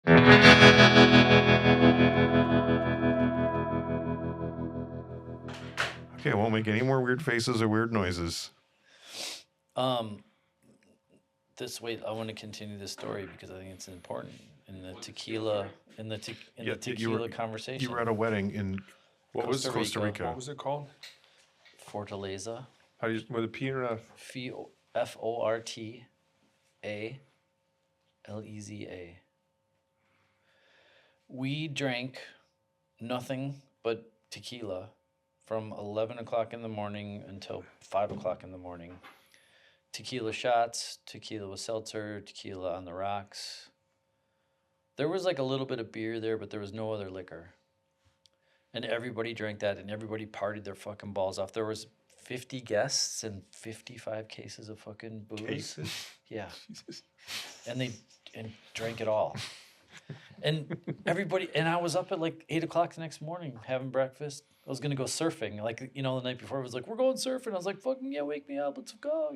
Okay, I won't make any more weird faces or weird noises. Um, wait, I want to continue this story because I think it's important in the tequila Yeah, the tequila you conversation. were at a wedding in Costa Rica. What was it called? Fortaleza. How do you with a P or F? Fortaleza. We drank nothing but tequila from 11 o'clock in the morning until 5 o'clock in the morning. Tequila shots, tequila with seltzer, tequila on the rocks. There was like a little bit of beer there, but there was no other liquor. And everybody drank that, and everybody partied their fucking balls off. There was 50 guests and 55 cases of fucking booze. Cases? Yeah. Jesus. And drank it all. And everybody, and I was up at like 8 o'clock the next morning having breakfast. I was gonna go surfing, like the night before. I was like, "We're going surfing." I was like, "Fucking yeah, wake me up, let's go,"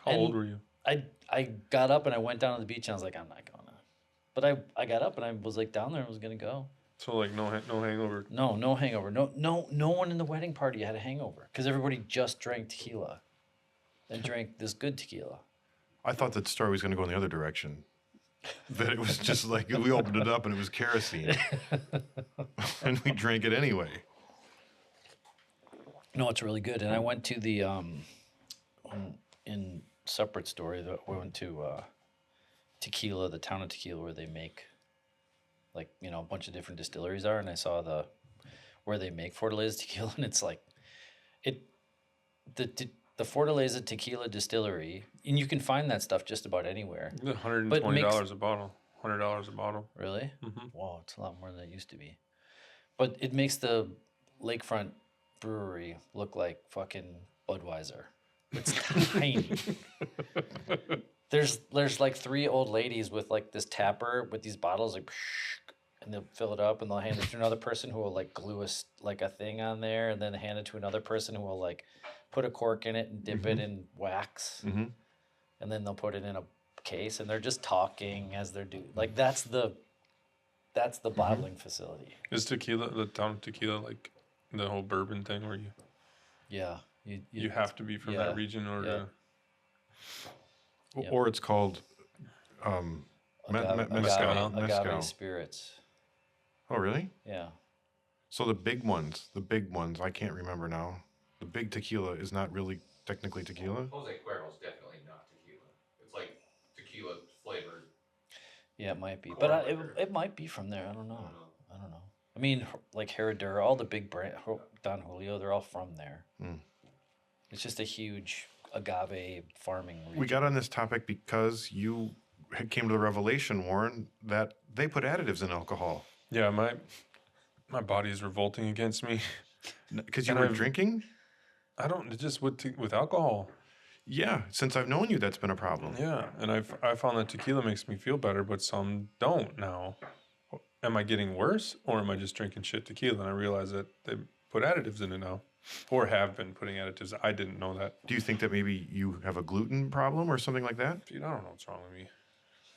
How And old were you? I got up and I went down to the beach and I was like, "I'm not gonna." But I got up and I was like down there and was gonna go. So like no hangover. No hangover. No one in the wedding party had a hangover because everybody just drank tequila, and drank this good tequila. I thought that story was going to go in the other direction. That it was just like we opened it up and it was kerosene, and we drank it anyway. No, it's really good. And I went to the in separate story that we went to Tequila, the Town of Tequila, where they make like a bunch of different distilleries are, and I saw where they make Fortaleza tequila, and it's like the Fortaleza tequila distillery, and you can find that stuff just about anywhere. $120 a bottle. $100 a bottle. Really? Mm-hmm. Wow, it's a lot more than it used to be. But it makes the lakefront brewery look like fucking Budweiser. It's tiny. There's like three old ladies with like this tapper with these bottles like, and they'll fill it up and they'll hand it to another person who will like glue a thing on there, and then hand it to another person who will like put a cork in it and dip it in wax, and then they'll put it in a case, and they're just talking as they're doing. Like that's the bottling facility. Is tequila the Town of Tequila like the whole bourbon thing where you? Yeah, you have to be from that region or. Yep. Or it's called mezcal. Agave spirits. Oh, really? Yeah. So the big ones, I can't remember now. The big tequila is not really technically tequila? Jose Cuerno's definitely not tequila. It's like tequila flavored. Yeah, it might be. But it might be from there. I don't know. I mean, like Herradura, all the big brand, Don Julio, they're all from there. It's just a huge agave farming region. We got on this topic because you came to the revelation, Warren, that they put additives in alcohol. Yeah, my body is revolting against me. Because you were drinking? I don't, just with alcohol. Yeah, since I've known you, that's been a problem. Yeah, and I found that tequila makes me feel better, but some don't now. Am I getting worse, or am I just drinking shit tequila? And I realize that they put additives in it now, or have been putting additives. I didn't know that. Do you think that maybe you have a gluten problem or something like that? Dude, I don't know what's wrong with me.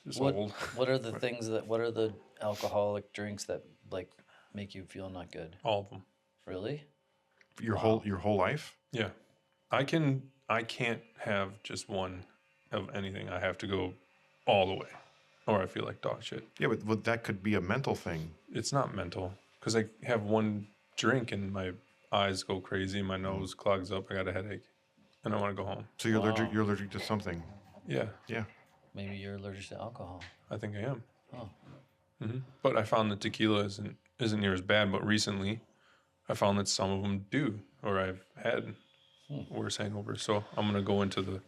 Just old. What are the things what are the alcoholic drinks that like make you feel not good? All of them. Really? Your whole life? Yeah. I can't have just one of anything. I have to go all the way, or I feel like dog shit. Yeah, but that could be a mental thing. It's not mental, because I have one drink and my eyes go crazy, my nose clogs up, I got a headache, and I want to go home. So you're allergic to something. Yeah. Yeah. Maybe you're allergic to alcohol. I think I am. Oh. But I found that tequila isn't near as bad. But recently, I found that some of them do, or I've had worse hangovers. So I'm gonna go into the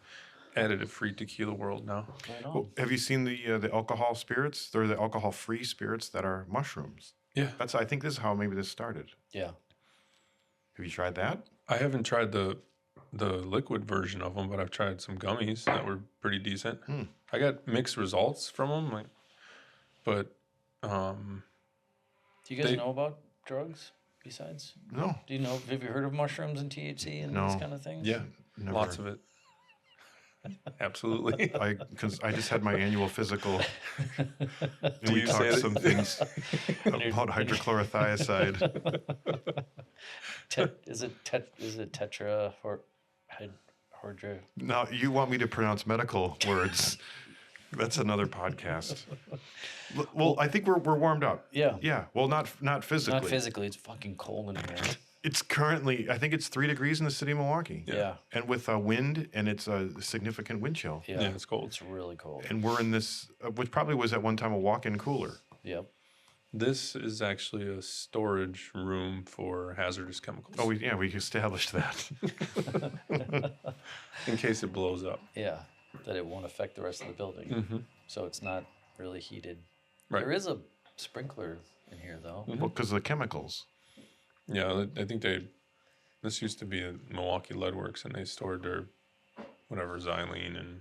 additive-free tequila world now. Right on. Well, have you seen the alcohol spirits? They're the alcohol-free spirits that are mushrooms. Yeah. I think this is how maybe this started. Yeah. Have you tried that? I haven't tried the liquid version of them, but I've tried some gummies that were pretty decent. I got mixed results from them, but Do you guys know about drugs besides? No. Do you know? Have you heard of mushrooms and THC and these kind of things? Yeah, Never. lots of it. Absolutely. Because I just had my annual physical, and Do we you talked say some things about hydrochlorothiazide. Is it tetra hydra? Now, you want me to pronounce medical words. That's another podcast. Well, I think we're warmed up. Yeah. Yeah. Well, not physically. Not physically. It's fucking cold in here. It's currently, I think it's 3 degrees in the city of Milwaukee. Yeah. And with wind, and it's a significant wind chill. Yeah. Yeah, it's cold. It's really cold. And we're in this, which probably was at one time a walk-in cooler. Yep. This is actually a storage room for hazardous chemicals. Oh, we established that. In case it blows up. Yeah. That it won't affect the rest of the building. Mm-hmm. So it's not really heated. Right. There is a sprinkler in here, though. Well, because of the chemicals. Yeah, I think this used to be a Milwaukee Lead Works, and they stored their whatever xylene and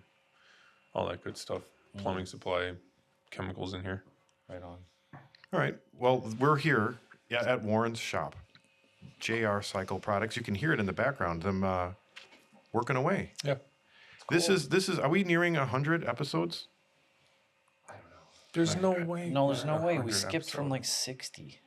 all that good stuff, plumbing supply, chemicals in here. Right on. All right. Well, we're here at Warren's shop, JR Cycle Products. You can hear it in the background, them working away. Yeah. This is. Are we nearing 100 episodes? I don't know. There's no way. No, there's no way. We 100 skipped from episodes. like 60.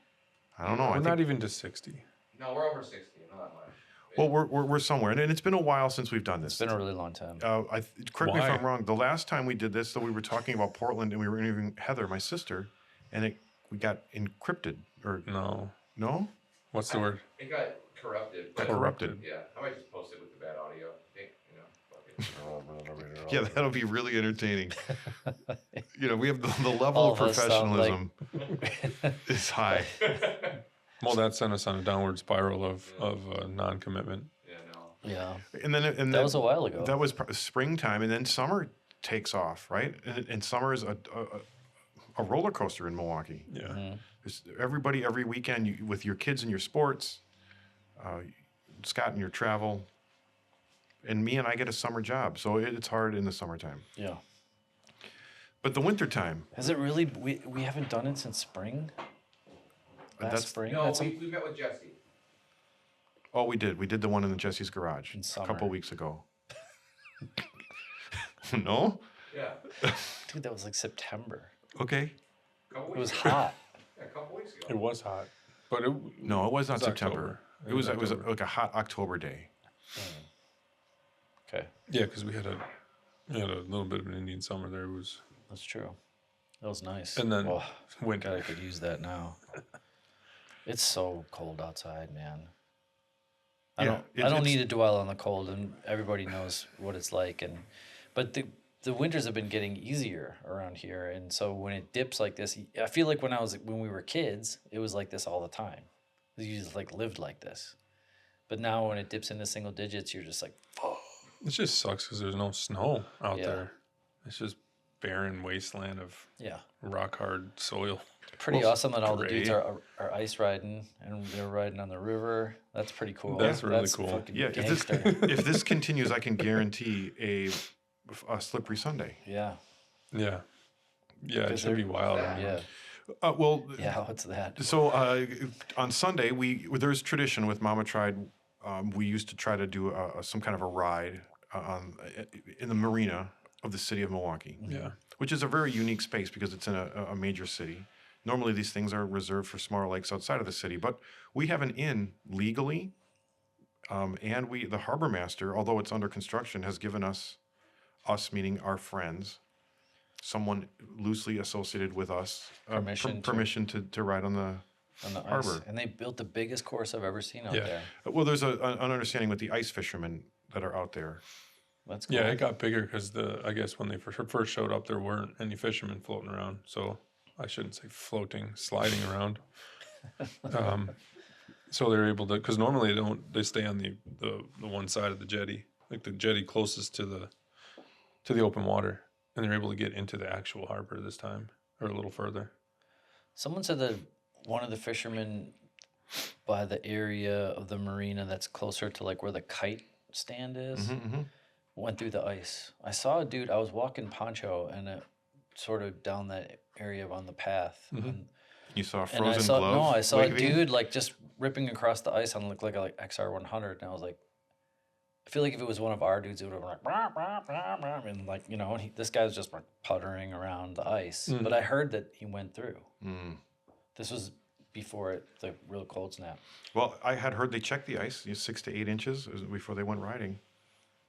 I don't know. We're I think, not even to 60. No, we're over 60. Not that much. well, we're somewhere, and it's been a while since we've done this. It's been a really long time. Correct me if Why? I'm wrong. The last time we did this, though, we were talking about Portland, and we were interviewing Heather, my sister, and we got encrypted. Or No. no? What's the word? It got corrupted. but- Corrupted. Yeah, I might just post it with the bad audio. I think, fuck it. Yeah, that'll be really entertaining. We have the level All of of us sound like- professionalism is high. Well, that sent us on a downward spiral of non-commitment. Yeah, no. Yeah. And then That was a while ago. That was springtime, and then summer takes off, right? And summer is a roller coaster in Milwaukee. Yeah. Mhm. There's everybody every weekend with your kids and your sports, Scott and your travel, and me and I get a summer job, so it's hard in the summertime. Yeah. But the wintertime, Has it really? We haven't done it since spring. Last that's- spring. No, That's we met with Jesse. oh, we did the one in Jesse's garage In a summer. couple weeks ago. No? Yeah, dude, that was like September. Okay. a couple It was weeks ago. hot. Yeah, a couple weeks ago. It was hot. But No, it was not It's September. October. It was October. like a hot October day. Okay, Yeah, because we had a little bit of an Indian summer there. It was that's true. That was nice. And then oh, winter. God, I could use that now. It's so cold outside, man. I Yeah, don't it's- need to dwell on the cold, and everybody knows what it's like. But the winters have been getting easier around here, and so when it dips like this, I feel like when we were kids, it was like this all the time. You just like lived like this. But now when it dips into single digits, you're just like, oh. It just sucks because there's no snow out Yeah. there. It's just barren wasteland of Yeah. rock hard soil. Pretty Well, awesome that all the dudes great. are ice riding and they're riding on the river. That's pretty cool. That's really cool. fucking Yeah, gangster. if this continues, I can guarantee a slippery Sunday. Yeah. Yeah. Yeah, it 'Cause should be they're- wild. Yeah. Well, Yeah. What's that? so on Sunday, there's tradition with Mama Tried. We used to try to do some kind of a ride in the marina of the city of Milwaukee, Yeah. which is a very unique space because it's in a major city. Normally, these things are reserved for smaller lakes outside of the city, but we have an inn legally, and the harbor master, although it's under construction, has given us meaning our friends, someone loosely associated with us, permission to ride on the On the ice. harbor. And they built the biggest course I've ever seen out Yeah. there. Well, there's an understanding with the ice fishermen that are out there. That's cool. Yeah, it got bigger because I guess when they first showed up, there weren't any fishermen floating around. So I shouldn't say floating, sliding around. So they're able to, because normally they stay on the one side of the jetty, like the jetty closest to the open water, and they're able to get into the actual harbor this time, or a little further. Someone said that one of the fishermen by the area of the marina that's closer to like where the kite stand is went through the ice. I saw a dude, I was walking Poncho and it sort of down that area on the path. And, You saw a and I frozen saw glove. I saw waving? a dude like just ripping across the ice on like XR100 and I was like, I feel like if it was one of our dudes, it would have been like, "Brah, brah, brah, brah," and like, you know, this guy was just like puttering around the ice. But I heard that he went through. This was before the real cold snap. Well, I had heard they checked the ice 6 to 8 inches before they went riding.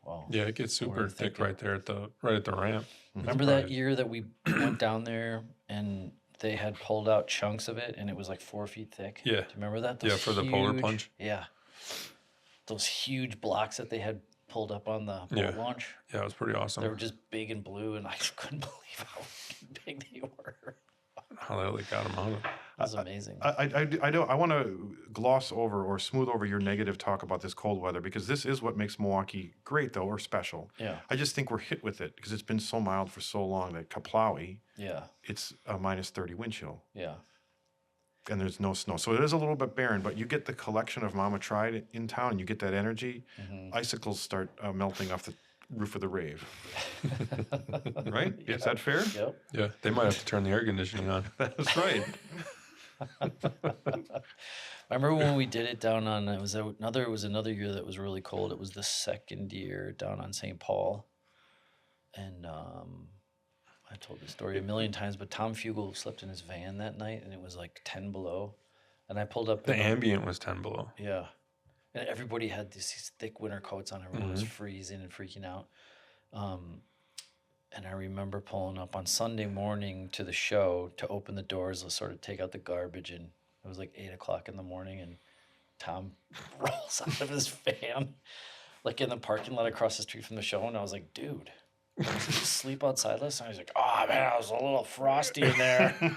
Wow. Yeah, it gets super thick right there at the ramp. Remember that year that we went down there and they had pulled out chunks of it and it was like 4 feet thick? Yeah. Do you remember that? Yeah, for the polar huge- plunge. Yeah. Those huge blocks that they had pulled up on the boat launch. Yeah, it was pretty awesome. They were just big and blue, and I couldn't believe how big they were. How the hell they got them out of it. It was amazing. I want to gloss over or smooth over your negative talk about this cold weather because this is what makes Milwaukee great, though, or special. Yeah. I just think we're hit with it because it's been so mild for so long that Kaplawi, Yeah. it's a minus 30 wind chill Yeah. and there's no snow. So it is a little bit barren, but you get the collection of Mama Tried in town and you get that energy. Icicles start melting off the roof of the rave. Right? Is that fair? Yep. Yeah, they might have to turn the air conditioning on. That's right. I remember when we did it down on it was another year that was really cold. It was the second year down on St. Paul, and I told this story a million times. But Tom Fugel slept in his van that night, and it was like 10 below, and I pulled up. The ambient was 10 below. Yeah, and everybody had these thick winter coats on. Everyone was freezing and freaking out. And I remember pulling up on Sunday morning to the show to open the doors, to sort of take out the garbage, and it was like 8 o'clock in the morning, and Tom rolls out of his van, like in the parking lot across the street from the show, and I was like, dude, did you sleep outside last night? He's like, oh man, I was a little frosty in there.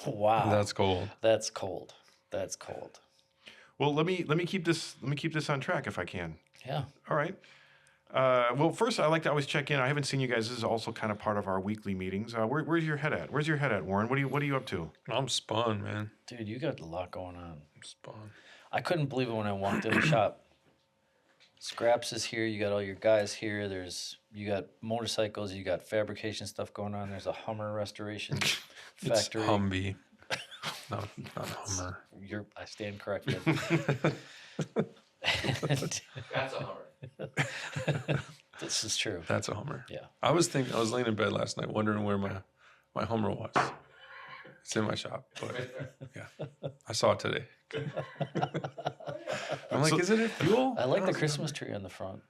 Wow. That's cold. That's cold. That's cold. Well, let me keep this on track if I can. Yeah. All right. Well, first, I like to always check in. I haven't seen you guys. This is also kind of part of our weekly meetings. Where's your head at? Where's your head at, Warren? What are you up to? I'm spun, man. Dude, you got a lot going on. I'm spun. I couldn't believe it when I walked in the shop. Scraps is here. You got all your guys here. You got motorcycles. You got fabrication stuff going on. There's a Hummer restoration It's factory. Humvee. Not Hummer. I stand corrected. That's a Hummer. This is true. That's a Hummer. Yeah. I was laying in bed last night wondering where my Hummer was. It's in my shop, but yeah, I saw it today. I'm like, is it a fuel? I like the Christmas tree on the front.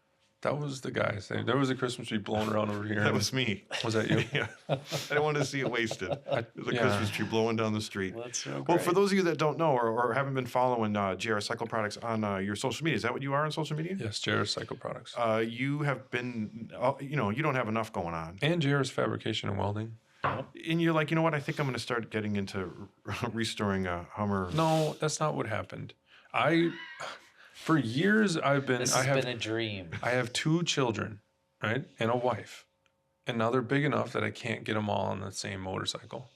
That was the guy saying there was a Christmas tree blowing around over here. That was me. Was that you? Yeah. I didn't want to see it wasted. There's a yeah. Christmas tree blowing down the street. That's so Well, great. for those of you that don't know or haven't been following JR Cycle Products on your social media, is that what you are on social media? Yes, JR's Cycle Products. You have been, you don't have enough going on. And JR's Fabrication and Welding. And you're like, you know what? I think I'm going to start getting into restoring a Hummer. No, that's not what happened. For years, This has been a dream. I have 2 children, right, and a wife, and now they're big enough that I can't get them all on the same motorcycle,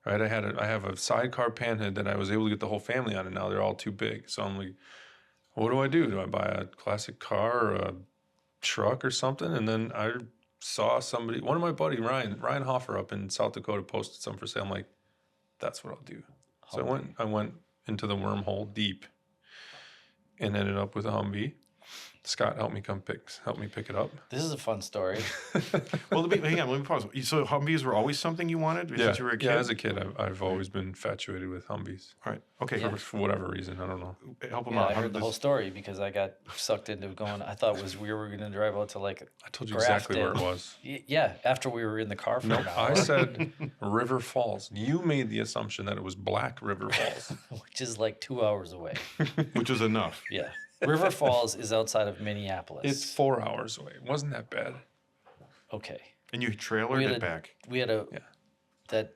right? I have a sidecar panhead that I was able to get the whole family on, and now they're all too big. So I'm like, what do? Do I buy a classic car or a truck or something? And then I saw somebody, one of my buddy Ryan Hoffer up in South Dakota posted some for sale. I'm like, that's what I'll do. So I went into the wormhole deep. And ended up with a Humvee. Scott helped me pick it up. This is a fun story. Well, hang on, let me pause. So Humvees were always something you wanted since you were a kid? Yeah, as a kid, I've always been infatuated with Humvees. All right. Okay. For whatever reason, I don't know. Help them Yeah, out. I How heard did the this- whole story because I got sucked into going. I thought we were going to drive out to like. I told you exactly where it Grafton. was. Yeah, after we were in the car for No, an hour, I said River Falls. You made the assumption that it was Black River Falls. which is like 2 hours away. Which was enough. Yeah, River Falls is outside of Minneapolis. It's 4 hours away. It wasn't that bad. okay. And you trailered We it had back. We had Yeah. that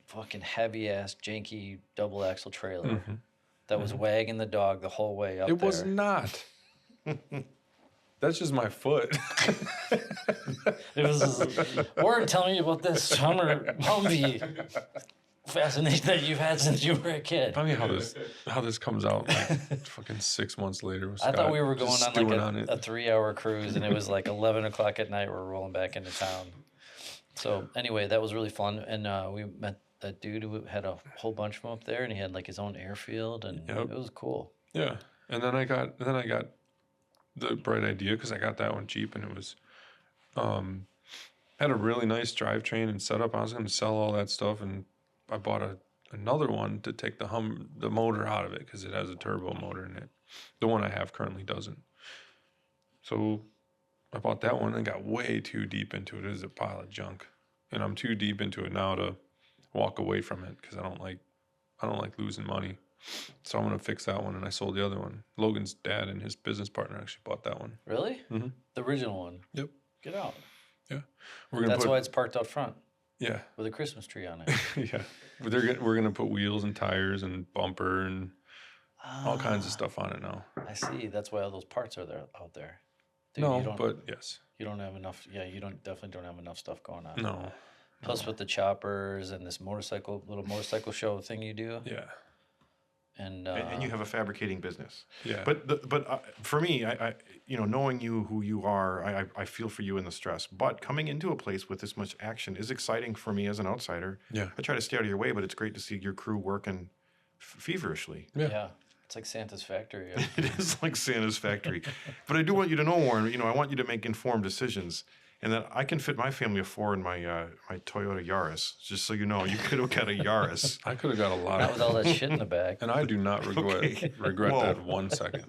fucking heavy ass janky double axle trailer Mm-hmm. that was wagging the dog the whole way up It there. was not. That's just my foot. It was. Warren, tell me about this Humvee fascination that you've had since you were a kid. Tell me how this comes out like fucking 6 months later. With I thought Scott we were going just on stewing like a 3-hour cruise, and it was like 11 o'clock at night. We're rolling back into town. So anyway, that was really fun, and we met that dude who had a whole bunch of them up there, and he had like his own airfield, and Yep. it was cool. Yeah. And then I got the bright idea because I got that one cheap and it was had a really nice drivetrain and setup. I was going to sell all that stuff and I bought another one to take the motor out of it because it has a turbo motor in it. The one I have currently doesn't. So I bought that one and got way too deep into it. It is a pile of junk, and I'm too deep into it now to walk away from it because I don't like losing money. So I'm gonna fix that one, and I sold the other one. Logan's dad and his business partner actually bought that one. Really? Mm-hmm. The original one? Yep. Get out. Yeah. We're gonna That's why it's parked out front Yeah. with a Christmas tree on it. Yeah. We're gonna put wheels and tires and bumper and all kinds of stuff on it now. I see. That's why all those parts are out there. Dude, No, you don't, but yes. you don't have enough. Yeah, you definitely don't have enough stuff going on. No. Plus with the choppers and this little motorcycle show thing you do, Yeah. and And you have a fabricating business. Yeah. But for me, I knowing you who you are, I feel for you in the stress. But coming into a place with this much action is exciting for me as an outsider. Yeah. I try to stay out of your way, but it's great to see your crew working feverishly. yeah, it's like Santa's factory. It is like Santa's factory. But I do want you to know, Warren, I want you to make informed decisions. And that I can fit my family of 4 in my my Toyota Yaris. Just so you know, you could have got a Yaris. I could have got a lot Not of with all that shit in the back. and I do not Okay. regret Whoa. that 1 second.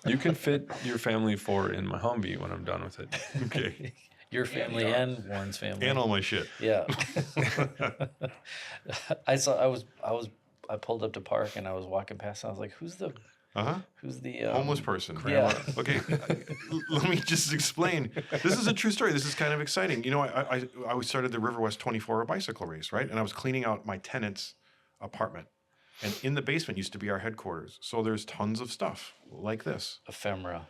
You can fit your family 4 in my Humvee when I'm done with it. Okay. Your family and Warren's family. And all my shit. Yeah. I pulled up to park and I was walking past and I was like, who's the Homeless person. Yeah. Okay. Let me just explain. This is a true story. This is kind of exciting. I started the River West 24 bicycle race, right? And I was cleaning out my tenant's apartment. And in the basement used to be our headquarters. So there's tons of stuff like this. ephemera.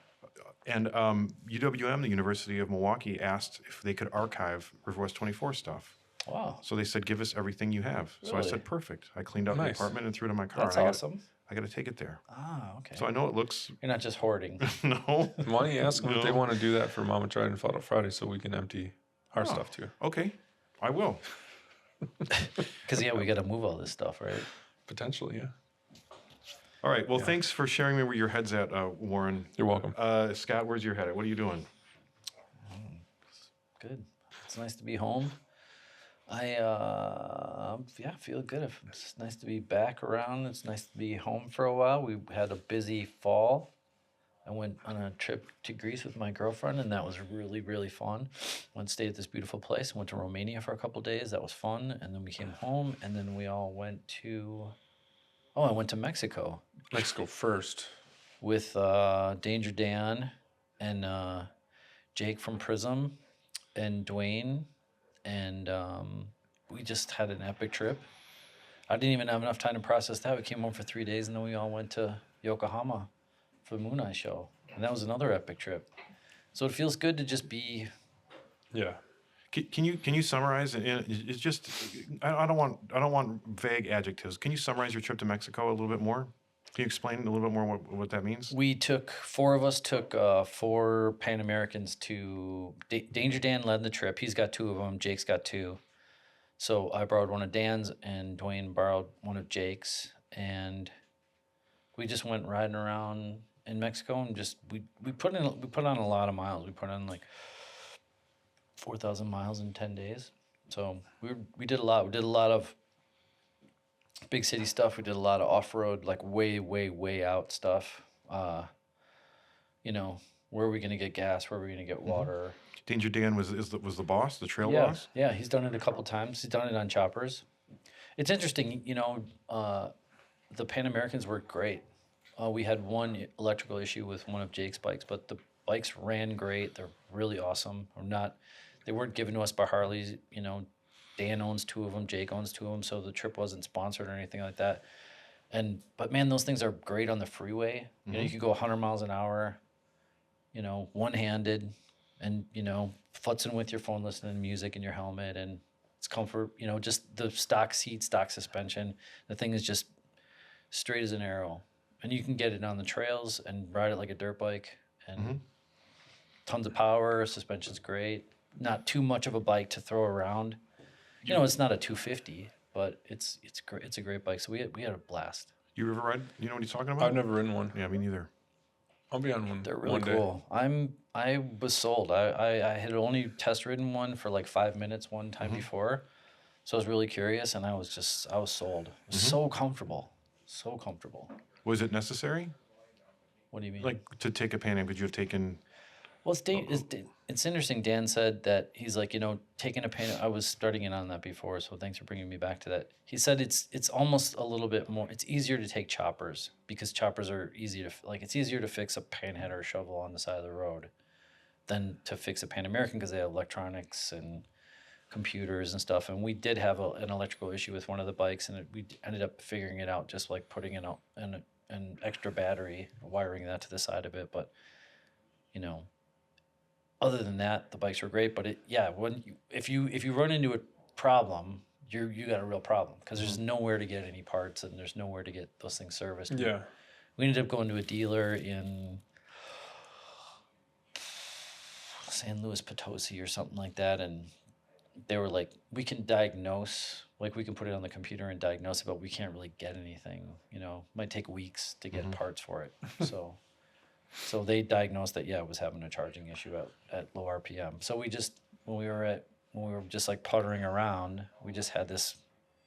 And UWM, the University of Milwaukee, asked if they could archive River West 24 stuff. Wow. So they said, give us everything you have. So I Really? said, perfect. I cleaned out the Nice. apartment and threw it in my car. That's and awesome. I got to take it there. Ah, okay. So I know it looks, You're not just hoarding. no. Why don't you ask them if they No. want to do that for Mama Tried and Fought Out Friday so we can empty our Oh. stuff too? Okay, I will. Because, yeah, we got to move all this stuff, right? Potentially, yeah. All right. Well, thanks for sharing me where your head's at, Warren. You're welcome. Scott, where's your head at? What are you doing? Good. It's nice to be home. I feel good. It's nice to be back around. It's nice to be home for a while. We had a busy fall. I went on a trip to Greece with my girlfriend, and that was really, really fun. Went stayed at this beautiful place. Went to Romania for a couple days. That was fun. And then we came home, and then we all went to. Oh, I went to Mexico Mexico first. with Danger Dan and Jake from Prism and Dwayne. And we just had an epic trip. I didn't even have enough time to process that. We came home for 3 days, and then we all went to Yokohama for the Moon Eye show. And that was another epic trip. So it feels good to just be. Yeah. Can you summarize? It's just I don't want vague adjectives. Can you summarize your trip to Mexico a little bit more? Can you explain a little bit more what that means? We took 4 of us took 4 Pan Americans to Danger Dan led the trip. He's got 2 of them. Jake's got 2. So I borrowed one of Dan's, and Dwayne borrowed one of Jake's, and we just went riding around in Mexico and just we put on a lot of miles. We put on like 4,000 miles in 10 days. So we did a lot. We did a lot of big city stuff. We did a lot of off-road, like way out stuff. Where are we going to get gas? Where are we going to get water? Danger Dan was the boss, the trail Yeah, boss. yeah, he's done it a couple times. He's done it on choppers. It's interesting, the Pan Americans worked great. We had one electrical issue with one of Jake's bikes, but the bikes ran great. They're really awesome. They weren't given to us by Harleys. Dan owns 2 of them. Jake owns 2 of them. So the trip wasn't sponsored or anything like that. But man, those things are great on the freeway. You could go 100 miles an hour, one-handed, and futzing with your phone, listening to music in your helmet, and it's comfort. Just the stock seat, stock suspension. The thing is just straight as an arrow, and you can get it on the trails and ride it like a dirt bike, and tons of power. Suspension's great. Not too much of a bike to throw around. It's not a 250, but it's great. It's a great bike. So we had a blast. You ever ride? You know what he's talking about? I've never ridden one. Yeah, me neither. I'll be on one. They're really one day. cool. I was sold. I had only test ridden one for like 5 minutes one time before, so I was really curious, and I was sold. It was so comfortable, so comfortable. Was it necessary? What do you mean? Like to take a Pan Am? Could you have taken? Well, it's interesting. Dan said that he's like, taking a pain. I was starting in on that before, so thanks for bringing me back to that. He said it's almost a little bit more. It's easier to take choppers because choppers are easy to It's easier to fix a panhead or a shovel on the side of the road than to fix a Pan American because they have electronics and computers and stuff. And we did have an electrical issue with one of the bikes, and we ended up figuring it out just like putting in an extra battery, wiring that to the side of it. But other than that, the bikes were great. But if you run into a problem, you got a real problem because there's nowhere to get any parts and there's nowhere to get those things serviced. Yeah. We ended up going to a dealer in San Luis Potosi or something like that, and they were like, we can diagnose, like we can put it on the computer and diagnose it, but we can't really get anything. It might take weeks to get parts for it. So they diagnosed that it was having a charging issue at low RPM. So we just when we were just like puttering around, we just had this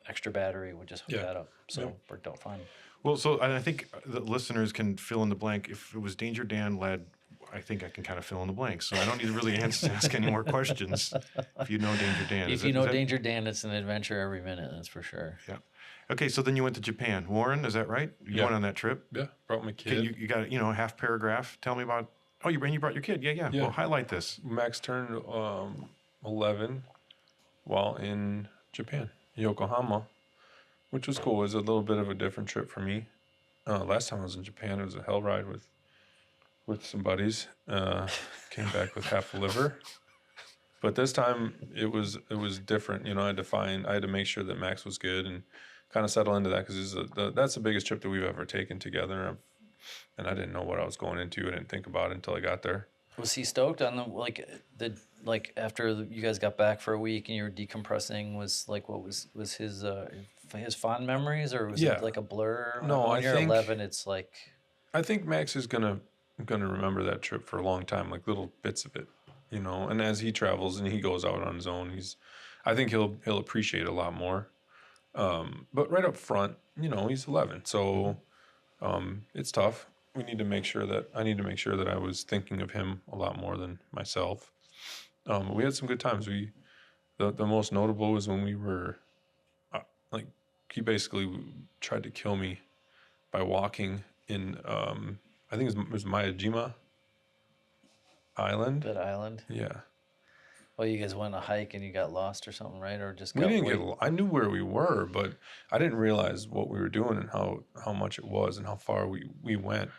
extra battery. We just hooked that up, so it worked out fine. Well, so I think the listeners can fill in the blank. If it was Danger Dan led, I think I can kind of fill in the blanks. So I don't need to really ask any more questions. If you know Danger Dan, If you know Danger Dan, it's an adventure every minute. That's for sure. Yeah. Okay, so then you went to Japan. Warren, is that right? You went on that trip? Yeah, brought my kid. You got a half paragraph. Tell me about. Oh, you brought your kid. Yeah. Well, highlight this. Max turned 11 while in Japan, Yokohama, which was cool. It was a little bit of a different trip for me. Last time I was in Japan, it was a hell ride with some buddies. Came back with half a liver. But this time it was different. I had to make sure that Max was good and kind of settle into that because that's the biggest trip that we've ever taken together. And I didn't know what I was going into. I didn't think about it until I got there. Was he stoked on the after you guys got back for a week and you were decompressing? What was his fond memories, or was it like a blur? No, when you're 11, it's like. I think Max is gonna remember that trip for a long time, like little bits of it, And as he travels and he goes out on his own, I think he'll appreciate it a lot more. But right up front, he's 11, so it's tough. I need to make sure that I was thinking of him a lot more than myself. We had some good times. The most notable was when we were he basically tried to kill me by walking in I think it was Miyajima Island. That island. Yeah. Well, you guys went on a hike and you got lost or something, right? Or just we didn't I knew where we were, but I didn't realize what we were doing and how much it was and how far we went.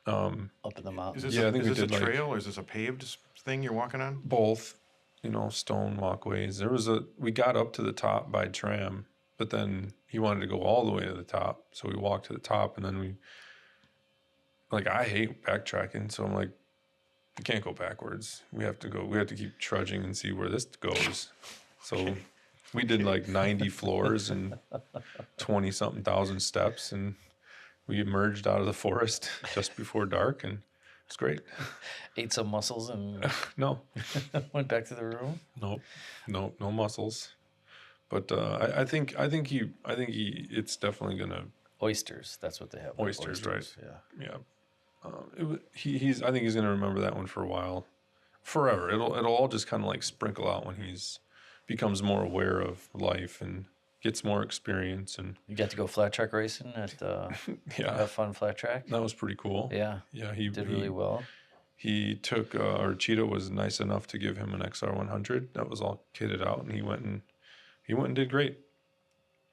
Up in the mountains. Is this a trail or is this a paved thing you're walking on? Both, stone walkways. We got up to the top by tram, but then he wanted to go all the way to the top, so we walked to the top, and then I hate backtracking, so I'm like, we can't go backwards. We have to keep trudging and see where this goes. So we did 90 floors and 20-something thousand steps, and we emerged out of the forest just before dark, and it's great. Ate some mussels and No. went back to the room. No mussels. But I think it's definitely gonna Oysters. That's what they have. Oysters, right? Yeah. Yeah. I think he's gonna remember that one for a while, forever. It'll all just kind of sprinkle out when becomes more aware of life and gets more experience. And You got to go flat track racing at Have Fun Flat Track. That was pretty cool. Yeah. Yeah, he did really well. He took our Cheetah was nice enough to give him an XR100 that was all kitted out, and he went and did great.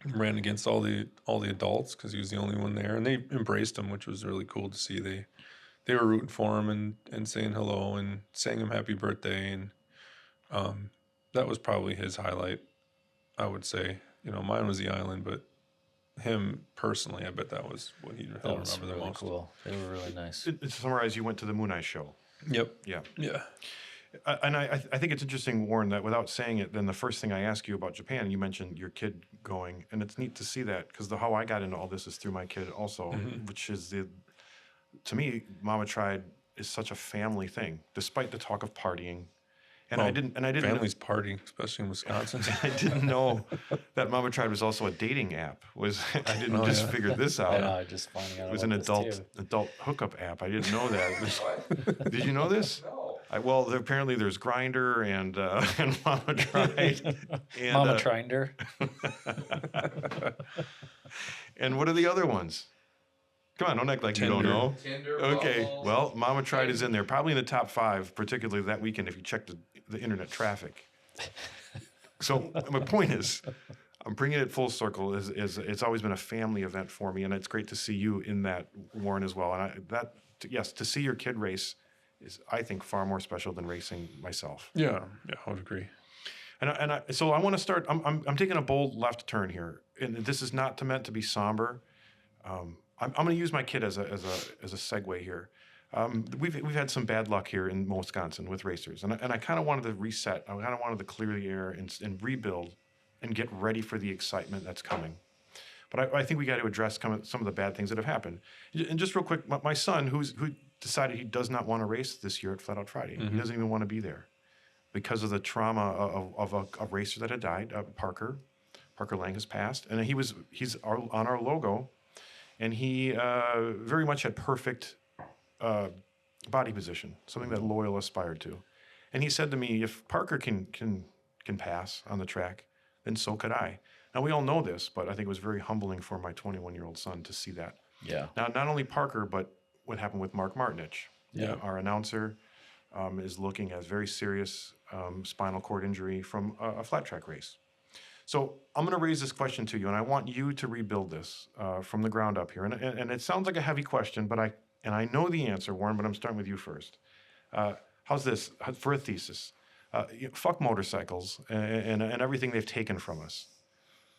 Ran against all the adults because he was the only one there, and they embraced him, which was really cool to see. They were rooting for him and saying hello and saying him happy birthday, and that was probably his highlight, I would say. Mine was the island, but him personally, I bet that was what he'll remember the most. Cool. They were really nice. To summarize, you went to the Moon Eye show. Yep. Yeah. Yeah. I think it's interesting, Warren, that without saying it, then the first thing I ask you about Japan, you mentioned your kid going, and it's neat to see that because how I got into all this is through my kid also, which is to me, Mama Tried is such a family thing, despite the talk of partying. And I didn't Families party, especially in Wisconsin. I didn't know that Mama Tried was also a dating app. I didn't just figure this out. I know, just finding out It was about an this too. adult hookup app. I didn't know that. What? Did you know this? No. Apparently there's Grinder and Mama Tried. And, Mama Trinder. and what are the other ones? Come on, don't act like you don't Tinder. know. Tinder. Okay, Bumble. well, Mama Tried is in there, probably in the top 5, particularly that weekend if you check the internet traffic. So my point is, I'm bringing it full circle. Is it's always been a family event for me, and it's great to see you in that, Warren, as well. And yes, to see your kid race is, I think, far more special than racing myself. Yeah, I would agree. So I want to start. I'm taking a bold left turn here, and this is not meant to be somber. I'm going to use my kid as a segue here. We've had some bad luck here in Wisconsin with racers, and I kind of wanted to reset. I kind of wanted to clear the air and rebuild, and get ready for the excitement that's coming. But I think we got to address some of the bad things that have happened. And just real quick, my son, who decided he does not want to race this year at Flat Out Friday, he doesn't even want to be there because of the trauma of a racer that had died. Parker Lang has passed, and he's on our logo. And he very much had perfect body position, something that Loyal aspired to. And he said to me, if Parker can pass on the track, then so could I. Now, we all know this, but I think it was very humbling for my 21-year-old son to see that. Yeah. Now, not only Parker, but what happened with Mark Martinich. Yeah. Our announcer is looking at very serious spinal cord injury from a flat track race. So I'm going to raise this question to you, and I want you to rebuild this from the ground up here. And it sounds like a heavy question, but I know the answer, Warren, but I'm starting with you first. How's this for a thesis? Fuck motorcycles and everything they've taken from us.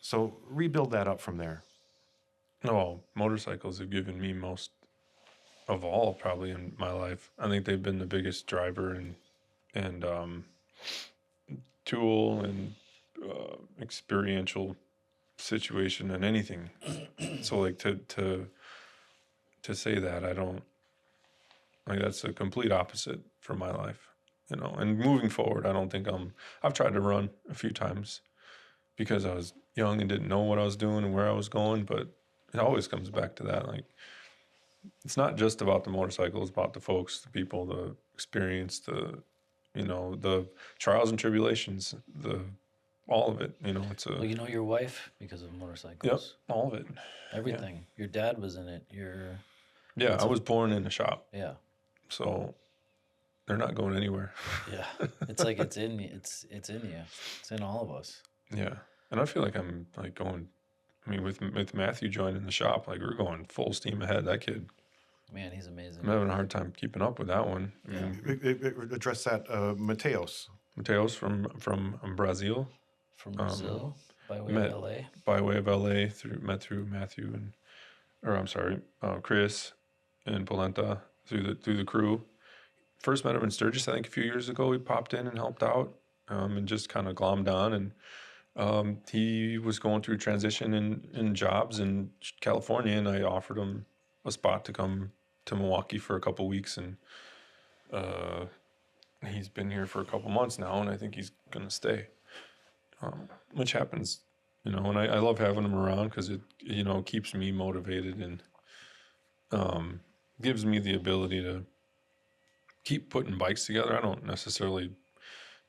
So rebuild that up from there. No, motorcycles have given me most of all probably in my life. I think they've been the biggest driver and tool and experiential situation in anything. So like to say that, I don't like, that's a complete opposite for my life, and moving forward, I don't think I've tried to run a few times because I was young and didn't know what I was doing and where I was going, but it always comes back to that. Like, it's not just about the motorcycle, it's about the folks, the people, the experience, the trials and tribulations, all of it, it's Well, you know your wife because of yep, motorcycles. all of it. Everything. Your dad was in it. Yeah, I was born in a shop, Yeah. so they're not going anywhere. Yeah. It's like it's in you. It's in you. It's in all of us. Yeah, and I feel like I'm like going. I mean, with Matthew joining the shop, like we're going full steam ahead. That kid, Man, he's amazing. I'm having a hard time keeping up with that one. I mean, Address that, Mateos. Mateos from Brazil, From Brazil, by way met- of LA. by way of LA, met through Matthew Chris and Polenta through the crew. First met him in Sturgis, I think a few years ago. He popped in and helped out, and just kind of glommed on. And he was going through transition in jobs in California, and I offered him a spot to come to Milwaukee for a couple weeks, and he's been here for a couple months now, and I think he's gonna stay, which happens, and I love having him around because it keeps me motivated and gives me the ability to keep putting bikes together. I don't necessarily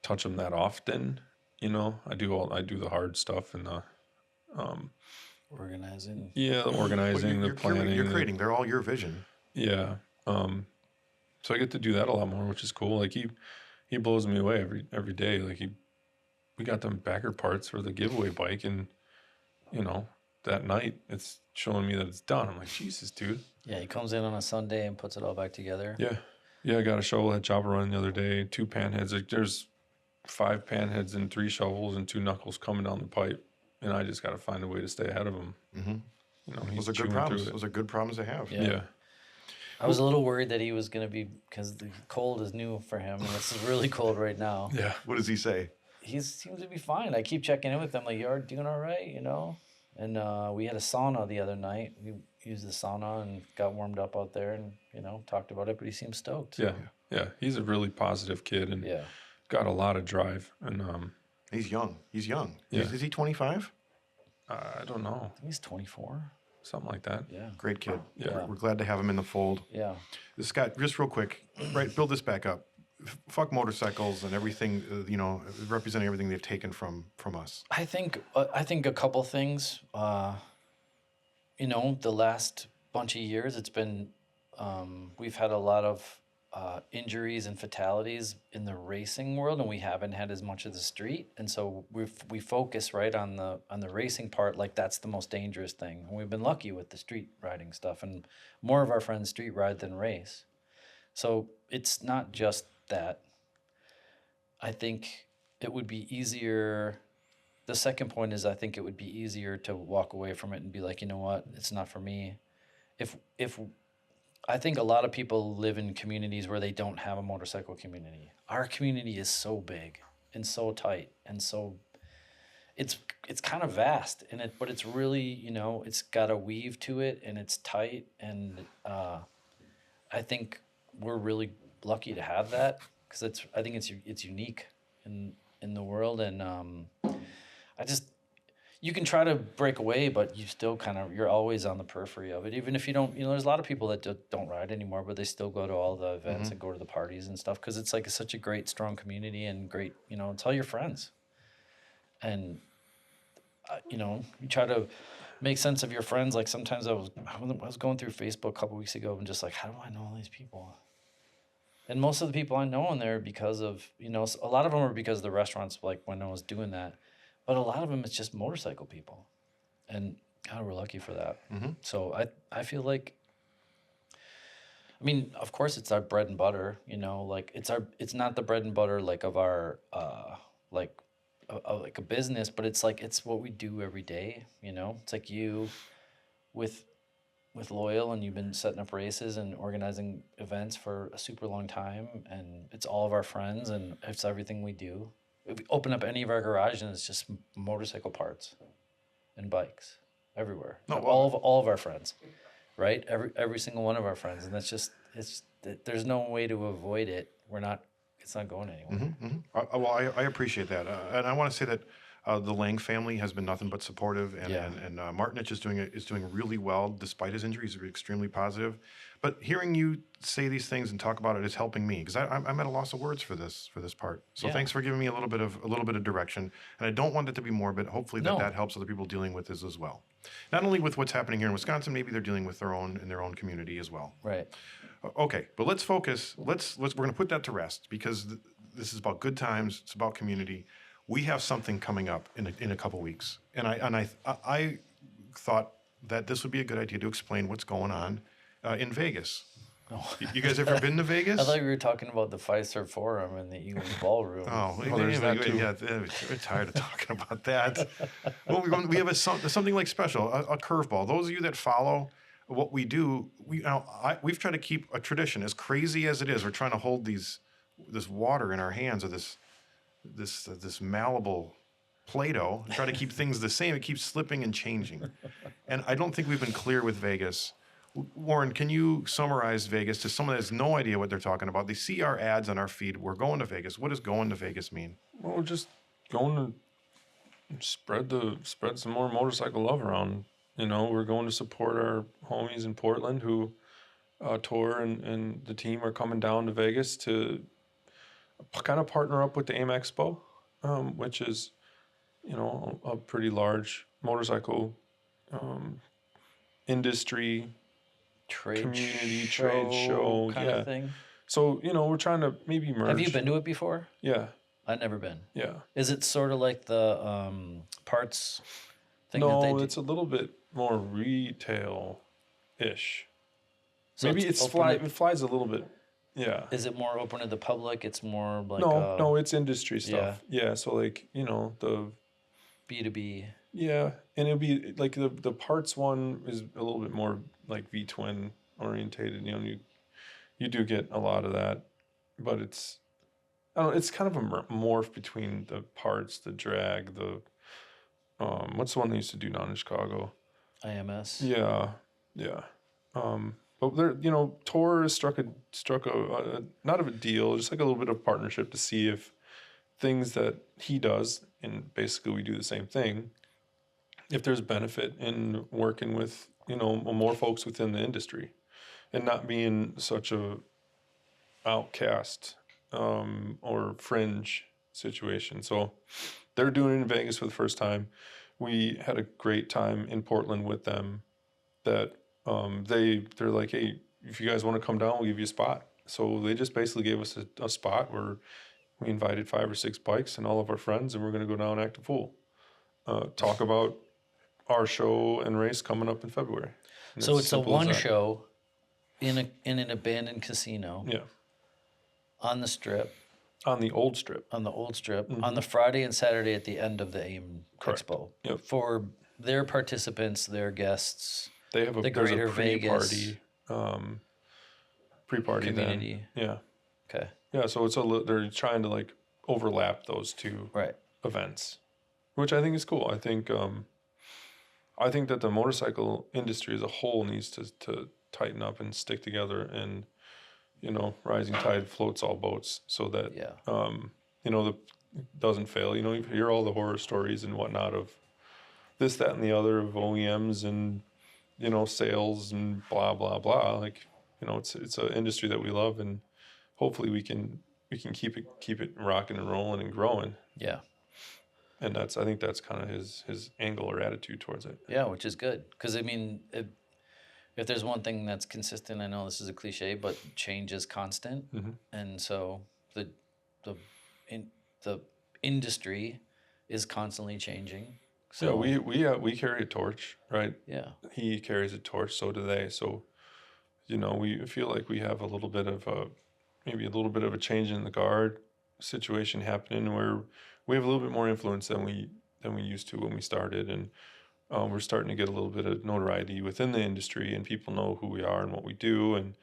touch them that often, I do the hard stuff and the Organizing. the organizing, the planning. You're creating. They're all your vision. Yeah. So I get to do that a lot more, which is cool. Like he blows me away every day. Like we got them backer parts for the giveaway bike, and that night it's showing me that it's done. I'm like, Jesus, dude. Yeah, he comes in on a Sunday and puts it all back together. Yeah. I got a shovel head chopper running the other day, 2 pan heads. Like there's 5 pan heads and 3 shovels and 2 knuckles coming down the pipe, and I just got to find a way to stay ahead of him. Mm-hmm. He's Those are good chewing problems. through it. Those are good problems to have. Yeah. Yeah. I was a little worried that he was going to be, because the cold is new for him, and it's really cold right now. Yeah. What does he say? He seems to be fine. I keep checking in with him, like, you're doing all right, you know? And we had a sauna the other night. We used the sauna and got warmed up out there and, you know, talked about it, but he seems stoked. So. Yeah. He's a really positive kid and Yeah. got a lot of drive. And He's young. Yeah. Is he 25? I don't know, I think he's 24. something like that. Yeah. Great kid. Yeah. We're glad to have him in the fold. Yeah. Scott, just real quick, right? Build this back up. Fuck motorcycles and everything. You know, representing everything they've taken from us. I think a couple things. You know, the last bunch of years, it's been we've had a lot of injuries and fatalities in the racing world, and we haven't had as much of the street. And so we focus right on the racing part, like that's the most dangerous thing. And we've been lucky with the street riding stuff, and more of our friends street ride than race. So it's not just that. I think it would be easier. The second point is I think it would be easier to walk away from it and be like, you know what, it's not for me. If I think a lot of people live in communities where they don't have a motorcycle community. Our community is so big and so tight and so it's kind of vast but it's really, you know, it's got a weave to it and it's tight, and I think we're really lucky to have that because I think it's unique in the world, and you can try to break away, but you still you're always on the periphery of it. Even if you don't, you know, there's a lot of people that don't ride anymore, but they still go to all the events and go to the parties and stuff because it's like such a great, strong community and great, you know, it's all your friends. And, you know, you try to make sense of your friends. Like sometimes I was going through Facebook a couple weeks ago and just like, how do I know all these people? And most of the people I know in there because of, you know, a lot of them are because of the restaurants, like when I was doing that. But a lot of them, it's just motorcycle people. And God, we're lucky for that. Mm-hmm. So I feel like, I mean, of course it's our bread and butter, you know, like it's not the bread and butter like of our, like a business, but it's like, it's what we do every day, you know? It's like you with Loyal, and you've been setting up races and organizing events for a super long time, and it's all of our friends and it's everything we do. If we open up any of our garages and it's just motorcycle parts and bikes everywhere. No, all of our friends, right? Every single one of our friends, and there's no way to avoid it. It's not going anywhere. Mm-hmm, mm-hmm. Well, I appreciate that, and I want to say that the Lang family has been nothing but supportive, and Martinich is doing really well despite his injuries. He's extremely positive. But hearing you say these things and talk about it is helping me because I'm at a loss of words for this part. So thanks for giving me a little bit of direction. And I don't want it to be morbid. Hopefully that helps other people dealing with this as well. Not only with what's happening here in Wisconsin, maybe they're dealing with in their own community as well. Right. Okay, but let's focus. We're going to put that to rest because this is about good times. It's about community. We have something coming up in a couple weeks, and I thought that this would be a good idea to explain what's going on in Vegas. Oh. You guys ever been to Vegas? I thought we were talking about the Fiserv Forum and the Eagles Ballroom. Oh, there's that too. yeah, we're tired of talking about that. Well, we have something like special, a curveball. Those of you that follow what we do, we've tried to keep a tradition, as crazy as it is. We're trying to hold this water in our hands, or this malleable Play-Doh, and try to keep things the same. It keeps slipping and changing, and I don't think we've been clear with Vegas. Warren, can you summarize Vegas to someone that has no idea what they're talking about? They see our ads on our feed. We're going to Vegas. What does going to Vegas mean? Well, we're just going to spread some more motorcycle love around. You know, we're going to support our homies in Portland who tour, and the team are coming down to Vegas to kind of partner up with the AIM Expo, which is, you know, a pretty large motorcycle industry, community trade show kind of thing. So, you know, we're trying to maybe merge. Have you been to it before? Yeah. I've never been. Yeah. Is it sort of like the parts thing that they No, do? it's a little bit more retail-ish. So Maybe it's it flies a little bit. Yeah. Is it more open to the public? It's more like No, it's industry stuff. Yeah, so like, you know, the B2B. yeah, and it'll be like the parts one is a little bit more like V-twin orientated. You know, you you do get a lot of that, but it's I don't know, it's kind of a morph between the parts, the drag, the what's the one they used to do down in Chicago? IMS. Yeah, yeah. But there, you know, Tor struck a not of a deal, just like a little bit of partnership to see if things that he does, and basically we do the same thing, if there's benefit in working with, you know, more folks within the industry and not being such a outcast or fringe situation. So they're doing it in Vegas for the first time. We had a great time in Portland with them. That they're like, hey, if you guys want to come down, we'll give you a spot. So they just basically gave us a spot where we invited 5 or 6 bikes and all of our friends, and we're going to go down and act a fool. Talk about our show and race coming up in February. And So it's a simple as one that. show in an abandoned casino Yeah, on the strip, on the old strip. on the old strip, on the Friday and Saturday at the end of the AIM Correct. Expo. Yep. For their participants, their guests, They have the there's greater a Vegas pre-party community. then. Yeah, Okay. yeah. So it's they're trying to like overlap those two Right. events, which I think is cool. I think that the motorcycle industry as a whole needs to tighten up and stick together, and you know, rising tide floats all boats, so that Yeah. you know, doesn't fail. You know, you hear all the horror stories and whatnot of this, that, and the other of OEMs and, you know, sales and blah blah blah. Like, you know, it's an industry that we love, and hopefully we can keep it rocking and rolling and growing. Yeah. And I think that's kind of his angle or attitude towards it. Yeah, which is good. Because, I mean, if there's one thing that's consistent, I know this is a cliche, but change is constant. Mhm. And so the industry is constantly changing. So, Yeah, we carry a torch, right? yeah. He carries a torch, so do they. So, you know, we feel like we have a little bit of a change in the guard situation happening, where we have a little bit more influence than we used to when we started, and we're starting to get a little bit of notoriety within the industry, and people know who we are and what we do, and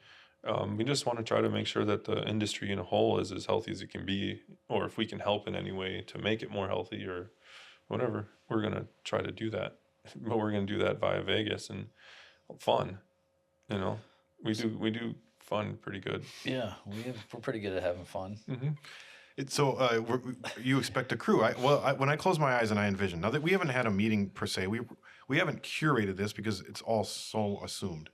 we just want to try to make sure that the industry in a whole is as healthy as it can be, or if we can help in any way to make it more healthy or whatever, we're going to try to do that. But we're going to do that via Vegas and fun. You know, we do fun pretty good. Yeah, we're pretty good at having fun. Mm-hmm. You expect a crew. When I close my eyes and I envision, now that we haven't had a meeting per se, we haven't curated this because it's all so assumed.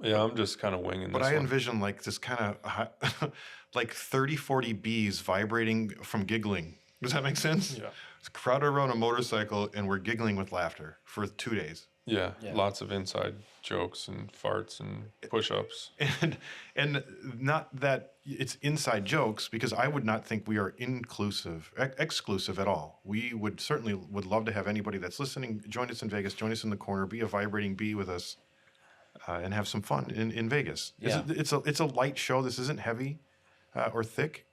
Yeah, I'm just kind of winging But this I one. envision like this kind of like 30, 40 bees vibrating from giggling. Does that make sense? Yeah. It's crowded around a motorcycle and we're giggling with laughter for 2 days. Yeah, Yeah. lots of inside jokes and farts and push-ups. And not that it's inside jokes, because I would not think we are exclusive at all. We would certainly love to have anybody that's listening join us in Vegas, join us in the corner, be a vibrating bee with us, and have some fun in Vegas. Yeah. It's a light show. This isn't heavy or thick.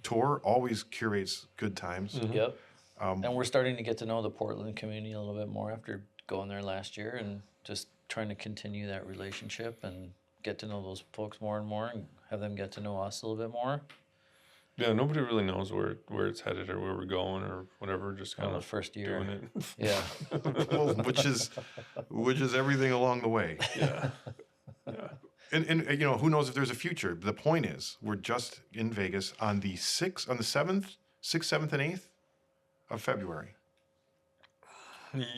Tour always curates good times. Mm-hmm. Yep. And we're starting to get to know the Portland community a little bit more after going there last year, and just trying to continue that relationship and get to know those folks more and more, and have them get to know us a little bit more. Yeah, nobody really knows where it's headed or where we're going or whatever. Just kind The of first year. doing it. Yeah. Well, which is everything along the way. Yeah. Yeah. And you know, who knows if there's a future. The point is, we're just in Vegas on the 6th, 7th, and 8th of February.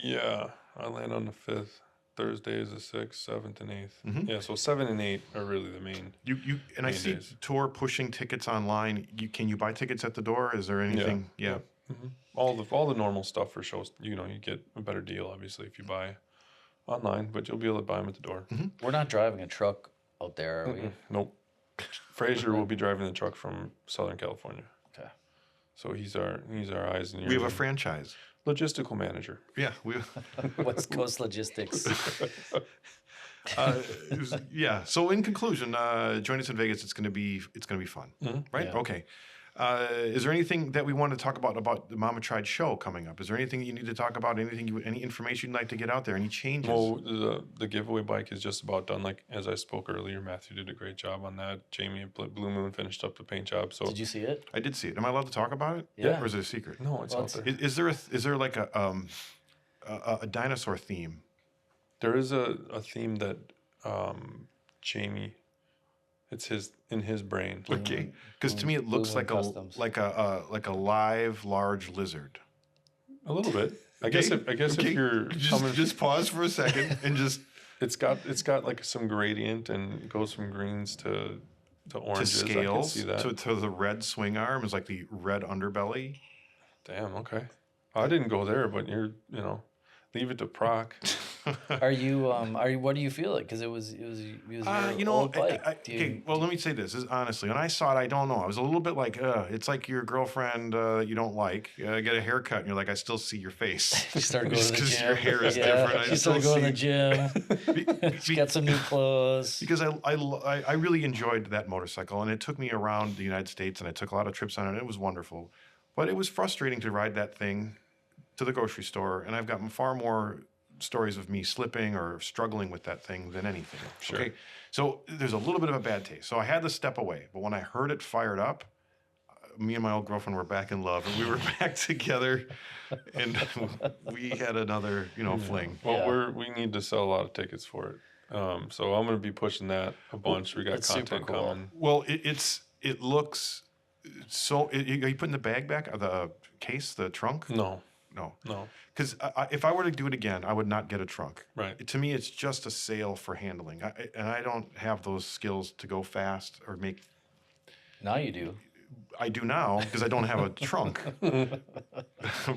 Yeah, I land on the 5th. Thursday is the 6th, 7th, and 8th. Mhm. Yeah, so 7 and 8 are really the main. And I Main see days. Tour pushing tickets online. Can you buy tickets at the door? Is there anything? Yeah. Mm-hmm. All the normal stuff for shows. You know, you get a better deal obviously if you buy online, but you'll be able to buy them at the door. We're not driving a truck out there, are we? Nope. Frazier will be driving the truck from Southern California. Okay. So he's our eyes and ears. We have a and franchise. logistical manager. Yeah. West Coast Logistics. Yeah. So in conclusion, join us in Vegas. It's going to be fun, Mhm. right? Yeah. Okay. Is there anything that we want to talk about the Mama Tried show coming up? Is there anything you need to talk about? Any information you'd like to get out there? Any changes? Well, the giveaway bike is just about done. Like as I spoke earlier, Matthew did a great job on that. Jamie at Blue Moon finished up the paint job. So Did you see it? I did see it. Am I allowed to talk about it? Yeah. Or is it a secret? no, it's Well, out it's- there. Is there like a dinosaur theme? There is a theme that Jamie, it's in his brain. Okay, because to me it Blue looks Moon like Customs. like a live large lizard. A little bit. I guess Okay, if okay. you're coming, Just pause for a second and just it's got like some gradient and goes from greens to to oranges. I can scales see that. to the red swing arm is like the red underbelly. Damn. Okay. I didn't go there, but leave it to Proc. Are you? What do you feel like? Because it was your old bike. Do you- Okay, well, let me say this. Honestly, when I saw it, I don't know. I was a little bit like, it's like your girlfriend that you don't like. Get a haircut, and you're like, I still see your face. She started going Just to the 'cause gym. your hair is yeah, different, I She started still going to the gym. She got some new clothes. Because I really enjoyed that motorcycle, and it took me around the United States, and I took a lot of trips on it, and it was wonderful. But it was frustrating to ride that thing to the grocery store, and I've gotten far more stories of me slipping or struggling with that thing than anything. Sure. Okay, so there's a little bit of a bad taste. So I had to step away, but when I heard it fired up, me and my old girlfriend were back in love, and we were back together, and we had another, fling. Well, Yeah. we need to sell a lot of tickets for it. So I'm going to be pushing that a bunch. We got That's super content cool. coming. Well, it looks so. Are you putting the bag back, the case, the trunk? No. No. No. Because if I were to do it again, I would not get a trunk. Right. To me, it's just a sail for handling. And I don't have those skills to go fast or make. Now you do. I do now because I don't have a trunk.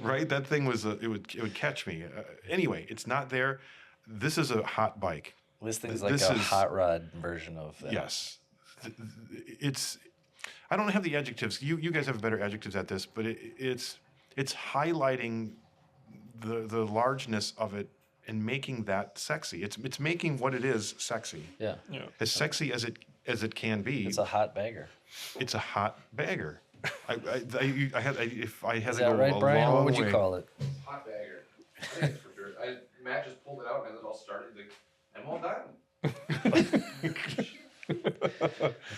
Right? That thing it would catch me. Anyway, it's not there. This is a hot bike. This thing's like This a is- hot rod version of that. Yes. It's. I don't have the adjectives. You guys have better adjectives at this, but it's highlighting the largeness of it and making that sexy. It's making what it is sexy, Yeah. Yeah. as sexy as it can be. It's a hot bagger. It's a hot bagger. If I had Is to go that right, a Brian? long What would you way- call it? Hot bagger. I think it's for sure. Matt just pulled it out and it all started. Like, I'm all done.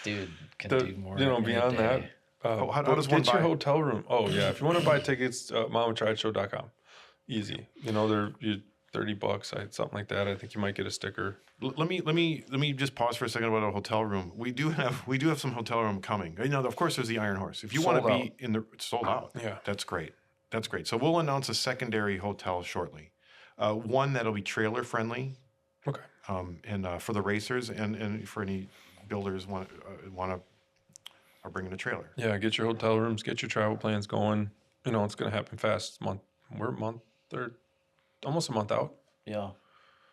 Dude can The- do more. you know, in a beyond that, day. how does one get your buy? hotel room. Oh yeah, if you want to buy tickets, mamatrideshow.com. Easy. They're $30, something like that. I think you might get a sticker. Let me just pause for a second about a hotel room. We do have some hotel room coming. Of course, there's the Iron Horse. If you want to Sold be in the sold out, Yeah. that's great. That's great. So we'll announce a secondary hotel shortly. One that'll be trailer friendly, Okay. and for the racers and for any builders want to are bringing a trailer. Yeah, get your hotel rooms, get your travel plans going. It's going to happen fast. We're almost a month out. Yeah.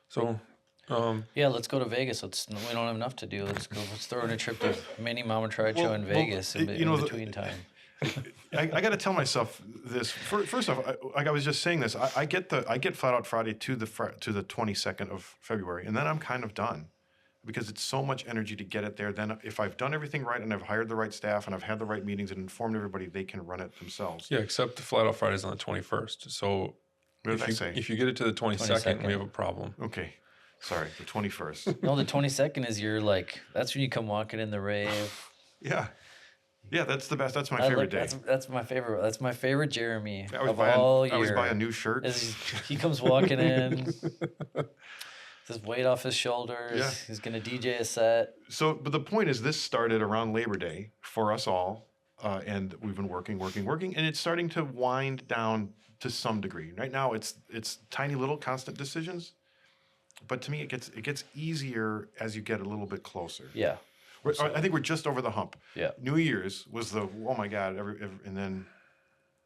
So, Yeah, let's go to Vegas. We don't have enough to do. Let's go. Let's throw in a trip to Mini Mama Tried Show in Vegas in between time. I got to tell myself this. First off, like I was just saying this, I get Flat Out Friday to the 22nd of February, and then I'm kind of done because it's so much energy to get it there. Then if I've done everything right and I've hired the right staff and I've had the right meetings and informed everybody, they can run it themselves. yeah, except the Flat Out Friday's on the 21st. So, What did I say? if you get it to the 22nd, we have a problem. Okay, sorry, the 21st. No, the 22nd is that's when you come walking in the rave. Yeah, that's the best. That's my I favorite look- day. That's my favorite. That's my favorite Jeremy I always of buy all year. I always buy a new shirt. He comes walking in, his weight off his shoulders. Yeah. He's gonna DJ a set. So, but the point is, this started around Labor Day for us all, and we've been working, and it's starting to wind down to some degree. Right now, it's tiny little constant decisions, but to me, it gets easier as you get a little bit closer. Yeah. I think we're just over the hump. Yeah. New Year's was the oh my god, and then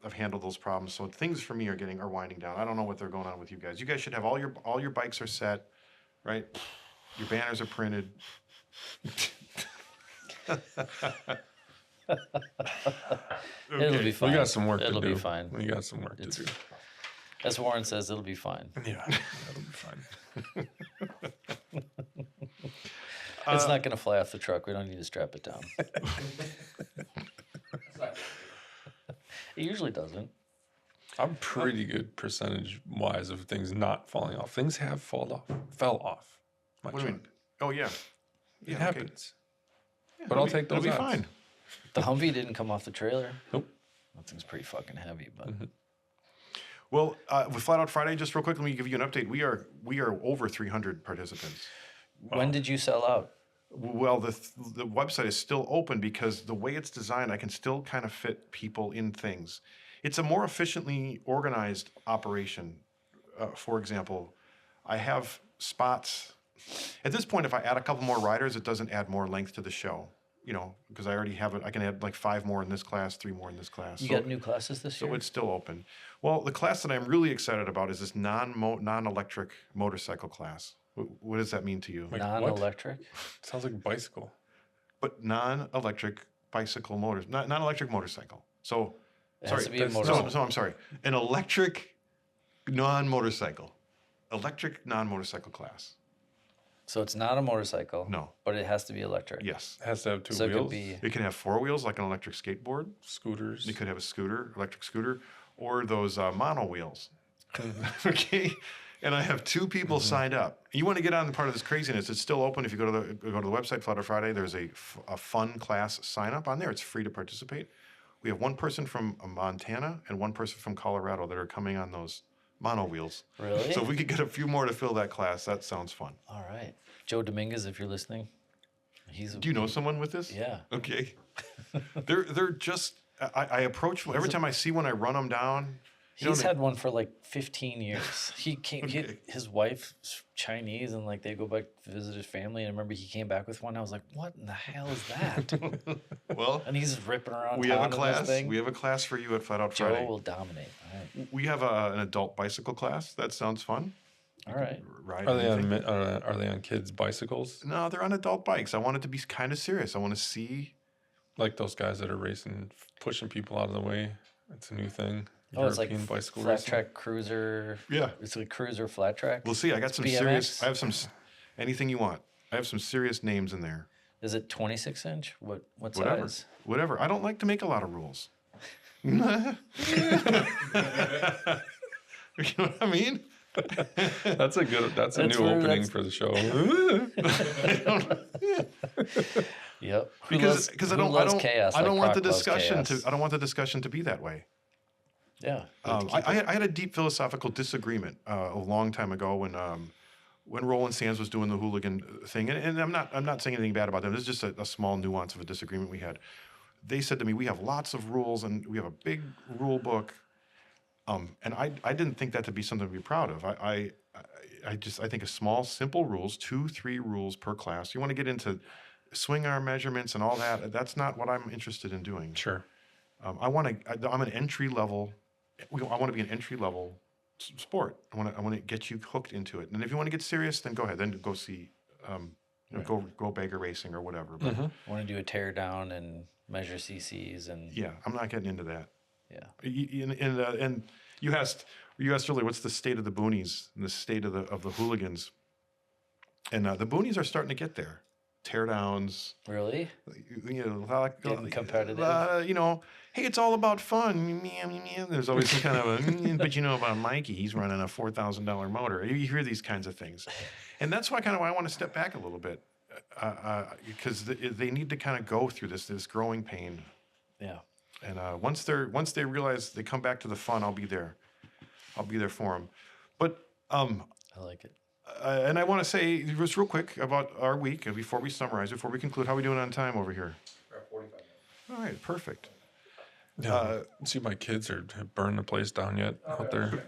I've handled those problems. So things for me are winding down. I don't know what they're going on with you guys. You guys should have all your bikes are set, right? Your banners are printed. It'll be fine. We got some work It'll to do. be fine. We got some work to do. As Warren says, it'll be fine. Yeah, that'll be fine. It's not gonna fly off the truck. We don't need to strap it down. It's not good. He usually doesn't. I'm pretty good percentage wise of things not falling off. Things have fell off. My What do you truck. mean? Oh yeah, It yeah, okay. happens. Yeah, But it'll I'll be- take those It'll be odds. fine. The Humvee didn't come off the trailer. Nope. That thing's pretty fucking heavy, but Well, with Flat Out Friday, just real quick, let me give you an update. We are over 300 participants. when did you sell out? Well, the website is still open because the way it's designed, I can still kind of fit people in things. It's a more efficiently organized operation. For example, I have spots. At this point, if I add a couple more riders, it doesn't add more length to the show. You know, because I already have it. I can add like 5 more in this class, 3 more in this class. You So- got new classes this So year? it's still open. Well, the class that I'm really excited about is this non-electric motorcycle class. What does that mean to you? Like what? Non-electric? Sounds like a bicycle. But non-electric bicycle motors, non-electric motorcycle. So, It sorry, has to be a that's- motorcycle. so I'm sorry. An electric non-motorcycle class. So it's not a motorcycle. No. But it has to be electric. Yes. It has to have two So it wheels. could be. It can have 4 wheels like an electric skateboard. Scooters. It could have a scooter, electric scooter, or those mono wheels. Okay. And I have 2 people signed up. You want to get on the part of this craziness? It's still open. If you go to the website, Flat Out Friday, there's a fun class sign up on there. It's free to participate. We have 1 person from Montana and 1 person from Colorado that are coming on those mono wheels. Really? So if we could get a few more to fill that class, that sounds fun. All right. Joe Dominguez, if you're listening. Do you know someone with this? Yeah. Okay. they're just. I approach every time I see one, I run them down. You know He's what I had one for like 15 years. He came. Okay. His wife's Chinese, and like they go back to visit his family. And I remember he came back with one. I was like, "What in the hell is that?" Well, And he's ripping around. we have a town in this class. thing. We have a class for you at Flat Out Joe Friday. will dominate. All right. We have an adult bicycle class. That sounds fun. All right. Ride Are they anything. on are they on kids' bicycles? No, they're on adult bikes. I want it to be kind of serious. I want to see. Like those guys that are racing, pushing people out of the way. It's a new thing. Oh, it's like European bicycle flat racing. track cruiser. Yeah. It's like cruiser flat track. We'll see. I got some BMX? serious. I have some. Anything you want. I have some serious names in there. Is it 26 inch? What Whatever. size? Whatever. I don't like to make a lot of rules. You know what I mean? That's a good. That's a That's new where opening that's- for the show. Yep. Who Because loves- I who don't loves chaos I don't like want the Croc loves discussion chaos? I don't want the discussion to be that way. Yeah. I had a deep philosophical disagreement a long time ago when Roland Sands was doing the hooligan thing, and I'm not saying anything bad about them. This is just a small nuance of a disagreement we had. They said to me, "We have lots of rules, and we have a big rule book," and I didn't think that to be something to be proud of. I think a small, simple rules, 2-3 rules per class. You want to get into swing arm measurements and all that. That's not what I'm interested in doing. Sure. I'm an entry level. I want to be an entry level sport. I want to get you hooked into it. And if you want to get serious, then go ahead. Then go see, go beggar racing or whatever. But Want to do a tear down and measure CCs and yeah, I'm not getting into that. yeah. And you asked earlier, what's the state of the boonies and the state of the hooligans? And the boonies are starting to get there. Tear downs, Really? getting competitive. Hey, it's all about fun. There's always some kind of but about Mikey, he's running a $4,000 motor. You hear these kinds of things. And that's why I want to step back a little bit because they need to kind of go through this growing pain. Yeah. And once they realize they come back to the fun, I'll be there. I'll be there for them. But I like it. and I want to say just real quick about our week before we summarize, before we conclude. How are we doing on time over here? We're at 45 minutes. All right, perfect. Yeah. See, my kids have burned the place down yet out there.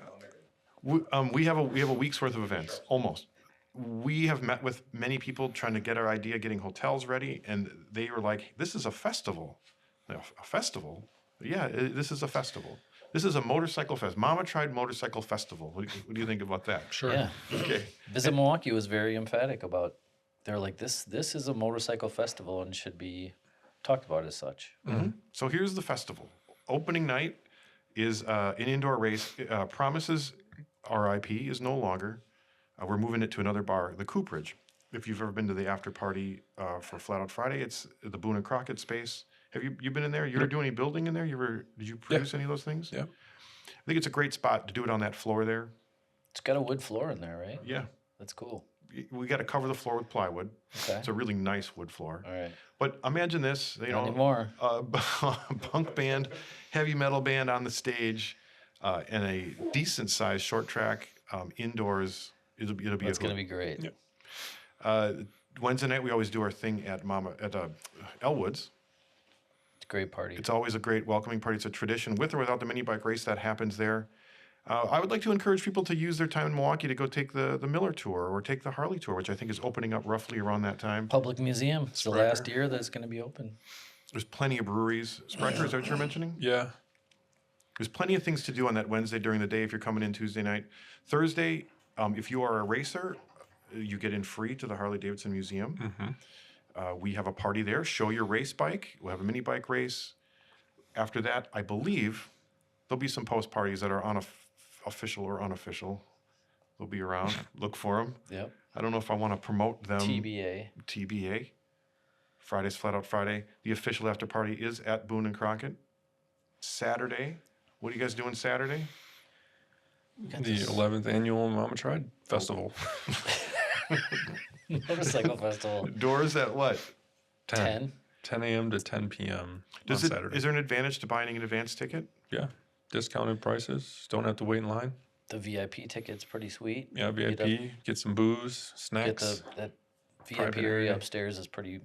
We have a week's worth of events, almost. We have met with many people trying to get our idea, getting hotels ready, and they were like, "This is a festival." A festival? Yeah, this is a festival. This is a motorcycle fest. Mama tried motorcycle festival. What do you think about that? Sure. Yeah. Okay. Visit Milwaukee was very emphatic about. They're like this is a motorcycle festival and should be talked about as such. So here's the festival. Opening night is an indoor race. Promises RIP is no longer. We're moving it to another bar, the Cooperage. If you've ever been to the Afterparty for Flat Out Friday, it's the Boone and Crockett space. Have you been in there? You ever do any building in there? Did you produce any of those things? Yeah. I think it's a great spot to do it on that floor there. It's got a wood floor in there, right? Yeah. That's cool. We got to cover the floor with plywood. Okay. It's a really nice wood floor. All right. But imagine this, Not anymore. a punk band, heavy metal band on the stage, and a decent sized short track indoors. It'll be That's a going to hoot. be great. Yeah. Wednesday night we always do our thing at Elwood's. It's a great party. It's always a great welcoming party. It's a tradition, with or without the mini bike race that happens there. I would like to encourage people to use their time in Milwaukee to go take the Miller Tour or take the Harley Tour, which I think is opening up roughly around that time. Public Museum. It's the last year that it's going to be open. There's plenty of breweries. Sprecher, is that what you're mentioning? Yeah. There's plenty of things to do on that Wednesday during the day if you're coming in Tuesday night. Thursday, if you are a racer, you get in free to the Harley-Davidson Museum. We have a party there. Show your race bike. We'll have a mini bike race. After that, I believe there'll be some post parties that are official or unofficial. They'll be around. Look for them. Yep. I don't know if I want to promote them. TBA. Friday's Flat Out Friday. The official after party is at Boone and Crockett. Saturday. What are you guys doing Saturday? The 11th annual Mama Tried Festival. Motorcycle Festival. Doors at what? 10. 10 a.m. to 10 p.m. on Is Saturday. there an advantage to buying an advance ticket? Yeah. Discounted prices. Don't have to wait in line. The VIP ticket's pretty sweet. Yeah, Get VIP. Get some booze, Get snacks. that VIP Private area area. upstairs is pretty.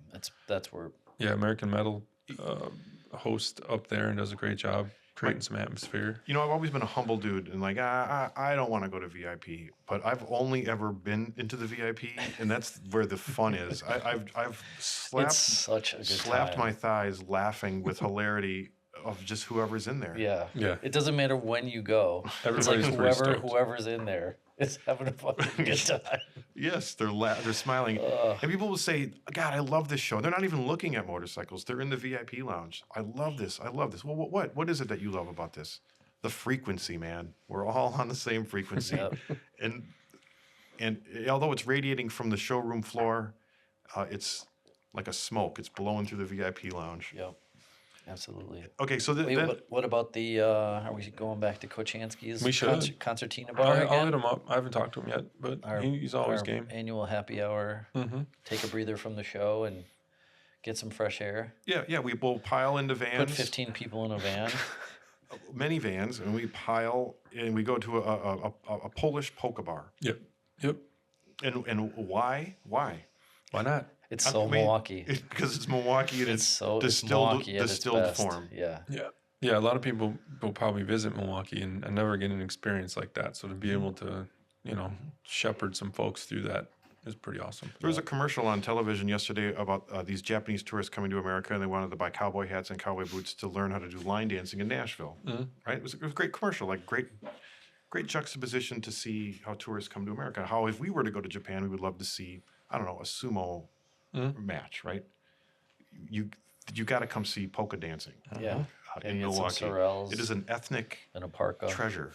That's where. Yeah, American Metal host up there and does a great job creating some atmosphere. You know, I've always been a humble dude and like, I don't want to go to VIP, but I've only ever been into the VIP, and that's where the fun is. I've It's such a good slapped time. my thighs laughing with hilarity of just whoever's in there. Yeah. Yeah. It doesn't matter when you go. It's like Everybody's pretty stoked. whoever's in there is having a fucking good time. Yes, they're smiling. And people will say, God, I love this show. They're not even looking at motorcycles. They're in the VIP lounge. I love this. I love this. Well, what is it that you love about this? The frequency, man. We're all on the same frequency. Yep. And although it's radiating from the showroom floor, it's like a smoke. It's blowing through the VIP lounge. Yep. Absolutely. Okay, so Wait, then what about the? Are we going back to Kochansky's? We should. Concertina bar I'll again. hit him up. I haven't talked to him yet, but he's always our game. Annual happy hour. Mm-hmm. Take a breather from the show and get some fresh air. yeah, we will pile into Put vans, 15 people in a van. many vans, and we pile and we go to a Polish polka bar. Yep. Yep. And why? Why not? It's I so mean, Milwaukee. Because it's Milwaukee and It's so it's distilled Milwaukee at its distilled best. form. Yeah. Yeah. Yeah, a lot of people will probably visit Milwaukee and never get an experience like that. So to be able to, shepherd some folks through that is pretty awesome. There was a commercial on television yesterday about these Japanese tourists coming to America, and they wanted to buy cowboy hats and cowboy boots to learn how to do line dancing in Nashville. Right? It was a great commercial, like great juxtaposition to see how tourists come to America. How if we were to go to Japan, we would love to see, I don't know, a sumo match, right? You got to come see polka dancing Yeah. in Get some Milwaukee. sorrels It is an ethnic and a parka. treasure.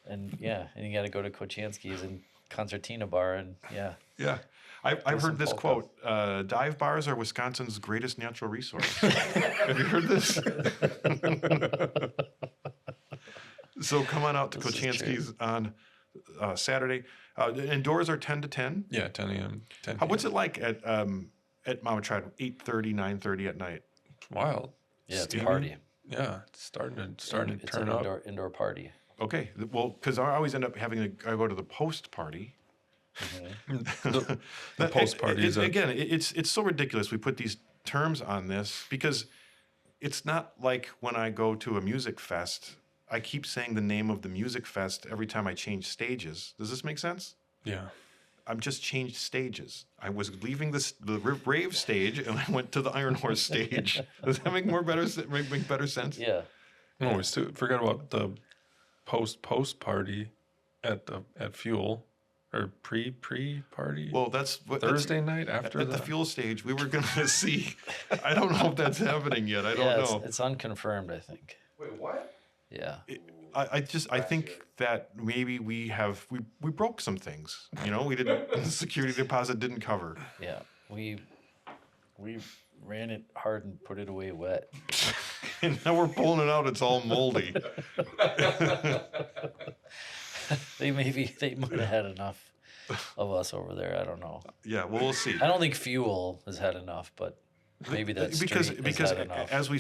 And you got to go to Kochansky's and Concertina bar and yeah. Yeah. I've some heard this polka. quote, dive bars are Wisconsin's greatest natural resource. Have you heard this? So come on out to This is Kochansky's on Saturday. And doors are 10 to 10. Yeah, 10 a.m. 10 What's it like at Mama Tried, 8:30, 9:30 at night? It's wild. Yeah, it's a Steamy. party. Yeah, it's starting to It's turn an up. indoor party. Okay. Well, because I always end up having I go to the post party. The post party is again, it's so ridiculous. We put these terms on this because it's not like when I go to a music fest, I keep saying the name of the music fest every time I change stages. Does this make sense? Yeah. I've just changed stages. I was leaving the rave stage and I went to the Iron Horse stage. Does that make make better sense? Yeah. Oh, we still forgot about the post party at Fuel or pre party. Well, that's what Thursday night after at the fuel stage. We were going to see. I don't know if that's happening yet. I don't know. It's unconfirmed, I think. Wait, what? Yeah. I think that maybe we broke some things. We didn't the security deposit didn't cover. Yeah. We We ran it hard and put it away wet. And now we're pulling it out. It's all moldy. They might have had enough of us over there. I don't know. Yeah, well, we'll see. I don't think Fuel has had enough, but maybe that street has had enough. as we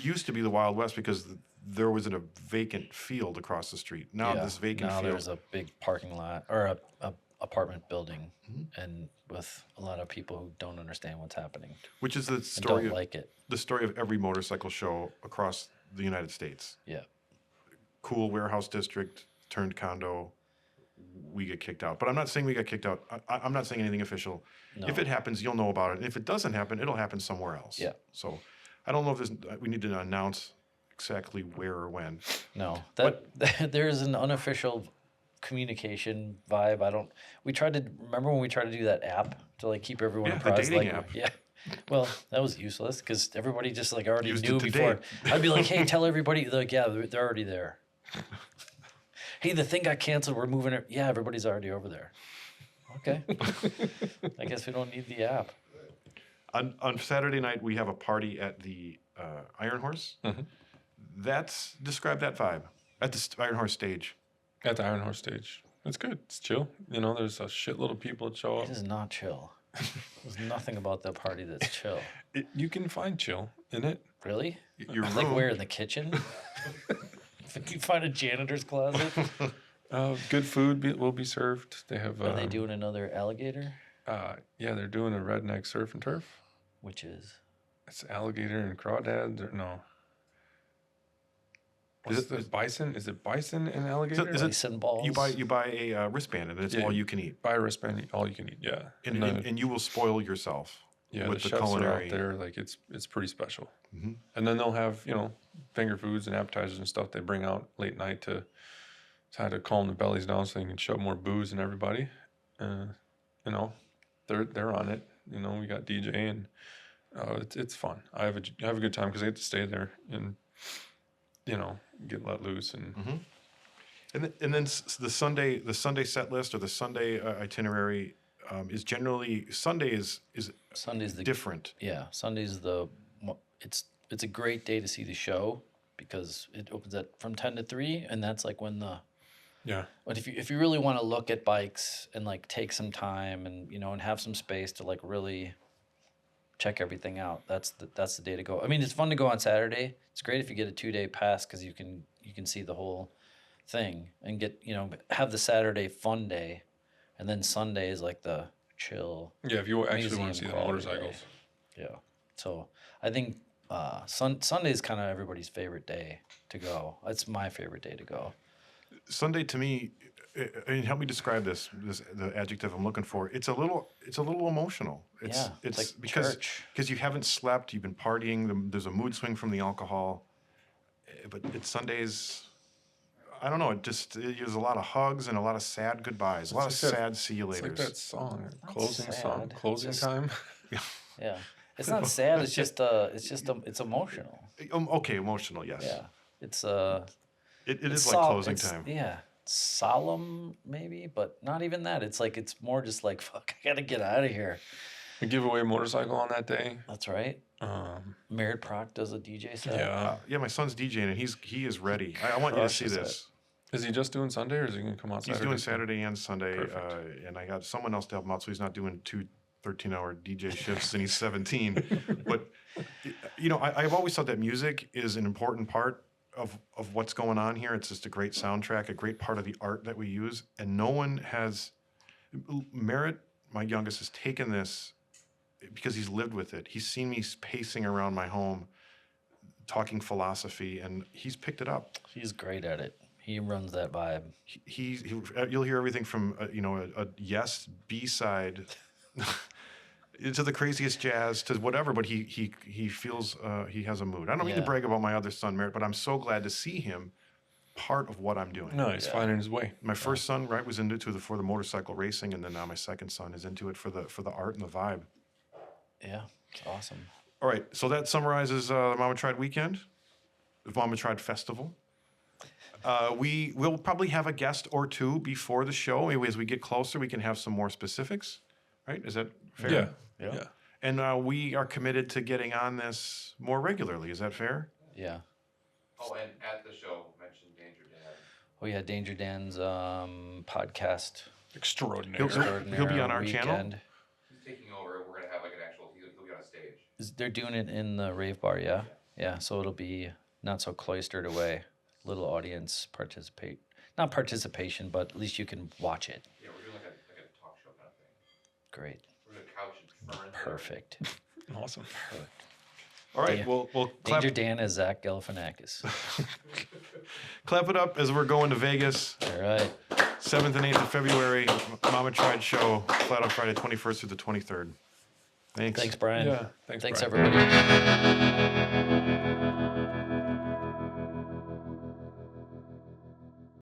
used to be the Wild West because there was a vacant field across the street. Now this vacant now field. there's a big parking lot or a apartment building, and with a lot of people who don't understand what's happening Which is the and story don't of, like it. the story of every motorcycle show across the United States. Yeah, Cool warehouse district turned condo. We get kicked out, but I'm not saying we got kicked out. I'm not saying anything official. no, If it happens, you'll know about it. And if it doesn't happen, it'll happen somewhere else. Yeah. So I don't know if we need to announce exactly where or when. no. That there's an unofficial communication vibe. We tried to remember when we tried to do that app to like keep everyone Yeah, the apprised. dating Like, app. yeah. Well, that was useless because everybody just like already Used knew it to before. date. I'd be like, "Hey, tell everybody." They're like, "Yeah, they're already there." Hey, the thing got canceled. We're moving it. Yeah, everybody's already over there. Okay. I guess we don't need the app. On Saturday night, we have a party at the Iron Horse. Describe that vibe at the Iron Horse stage. At the Iron Horse stage. It's good. It's chill. You know, there's a shitload of people that show up. It is not chill. There's nothing about that party that's chill. You can find chill in it. Really? Your Like room. where, in the kitchen? If you find a janitor's closet? Good food will be served. They have. Are they doing another alligator? Yeah, they're doing a redneck surf and turf. Which is? It's alligator and crawdads. Or no. Is it bison? Is it bison and alligator? Is it- Bison balls? You buy a wristband and it's Yeah. all you can eat, Buy a wristband, all you can eat. Yeah, and, the- and you will spoil yourself. yeah, with the the chefs are culinary- out there. Like it's pretty special. Mhm. And then they'll have finger foods and appetizers and stuff they bring out late night to try to calm the bellies down so they can shove more booze in everybody. They're on it. We got DJ and it's fun. I have a good time because I get to stay there and get let loose and And then the Sunday set list or the Sunday itinerary is generally Sunday is Sunday's the different. Yeah, Sunday's it's a great day to see the show because it opens from 10 to 3, and that's like when the. yeah. But if you really want to look at bikes and like take some time and and have some space to like really check everything out, that's the day to go. I mean, it's fun to go on Saturday. It's great if you get a 2-day pass because you can see the whole thing and get have the Saturday fun day, and then Sunday is like the chill. Yeah, if you actually want to see Museum the quality motorcycles. Yeah. So I think Sunday is kind of everybody's favorite day to go. It's my favorite day to go. Sunday to me, help me describe the adjective I'm looking for. It's a little emotional. It's like because church. you haven't slept, you've been partying. There's a mood swing from the alcohol, but it's Sundays. I don't know. There's a lot of hugs and a lot of sad goodbyes, a lot of It's like that- sad see you It's laters. like that song, Not closing song, sad, closing just- time. Yeah. It's not sad. It's just it's emotional. Okay, emotional, yes. Yeah. It's It it's is like sol- closing it's- time. Yeah. Solemn maybe, but not even that. It's like it's more just like fuck. I gotta get out of here. We give away a motorcycle on that day. That's right. Merritt Proc does a DJ set. Yeah. Yeah, my son's DJing and he is ready. I want you to see Crushes this. Is he just doing Sunday or is he going to come out He's Saturday? doing Saturday and Sunday, Perfect. and I got someone else to help him out, so he's not doing 2 13-hour DJ shifts, and he's 17. But I've always thought that music is an important part of what's going on here. It's just a great soundtrack, a great part of the art that we use, and no one has. Merritt, my youngest, has taken this because he's lived with it. He's seen me pacing around my home, talking philosophy, and he's picked it up. He's great at it. He runs that vibe. You'll hear everything from a Yes B-side to the craziest jazz to whatever, but he feels he has a mood. I don't mean to Yeah. brag about my other son Merritt, but I'm so glad to see him part of what I'm doing. No, he's finding his way. My first son was into it for the motorcycle racing, and then now my second son is into it for the art and the vibe. Yeah, it's awesome. All right, so that summarizes the Mama Tried weekend, the Mama Tried festival. We will probably have a guest or two before the show. Maybe as we get closer, we can have some more specifics. Right? Is that fair? Yeah. Yeah. And we are committed to getting on this more regularly. Is that fair? Yeah. Oh, and at the show, mention Danger Dan. Oh yeah, Danger Dan's podcast. Extraordinary. He'll be on our channel? Weekend. He's taking over. We're gonna have like an actual. He'll be on a stage. They're doing it in the rave bar, yeah? Yeah, so it'll be not so cloistered away. Little audience participate. Not participation, but at least you can watch it. Yeah, we're doing like a talk show kind of thing. Great. We're gonna couch and Fern. Perfect. Awesome. All right, Yeah. we'll clap, Danger Dan is Zach Galifianakis. clap it up as we're going to Vegas. All right. 7th and 8th of February, Mama Tried show, Flat Out Friday, 21st through the 23rd. Thanks. Thanks, Brian. Yeah. Thanks Brian. everybody.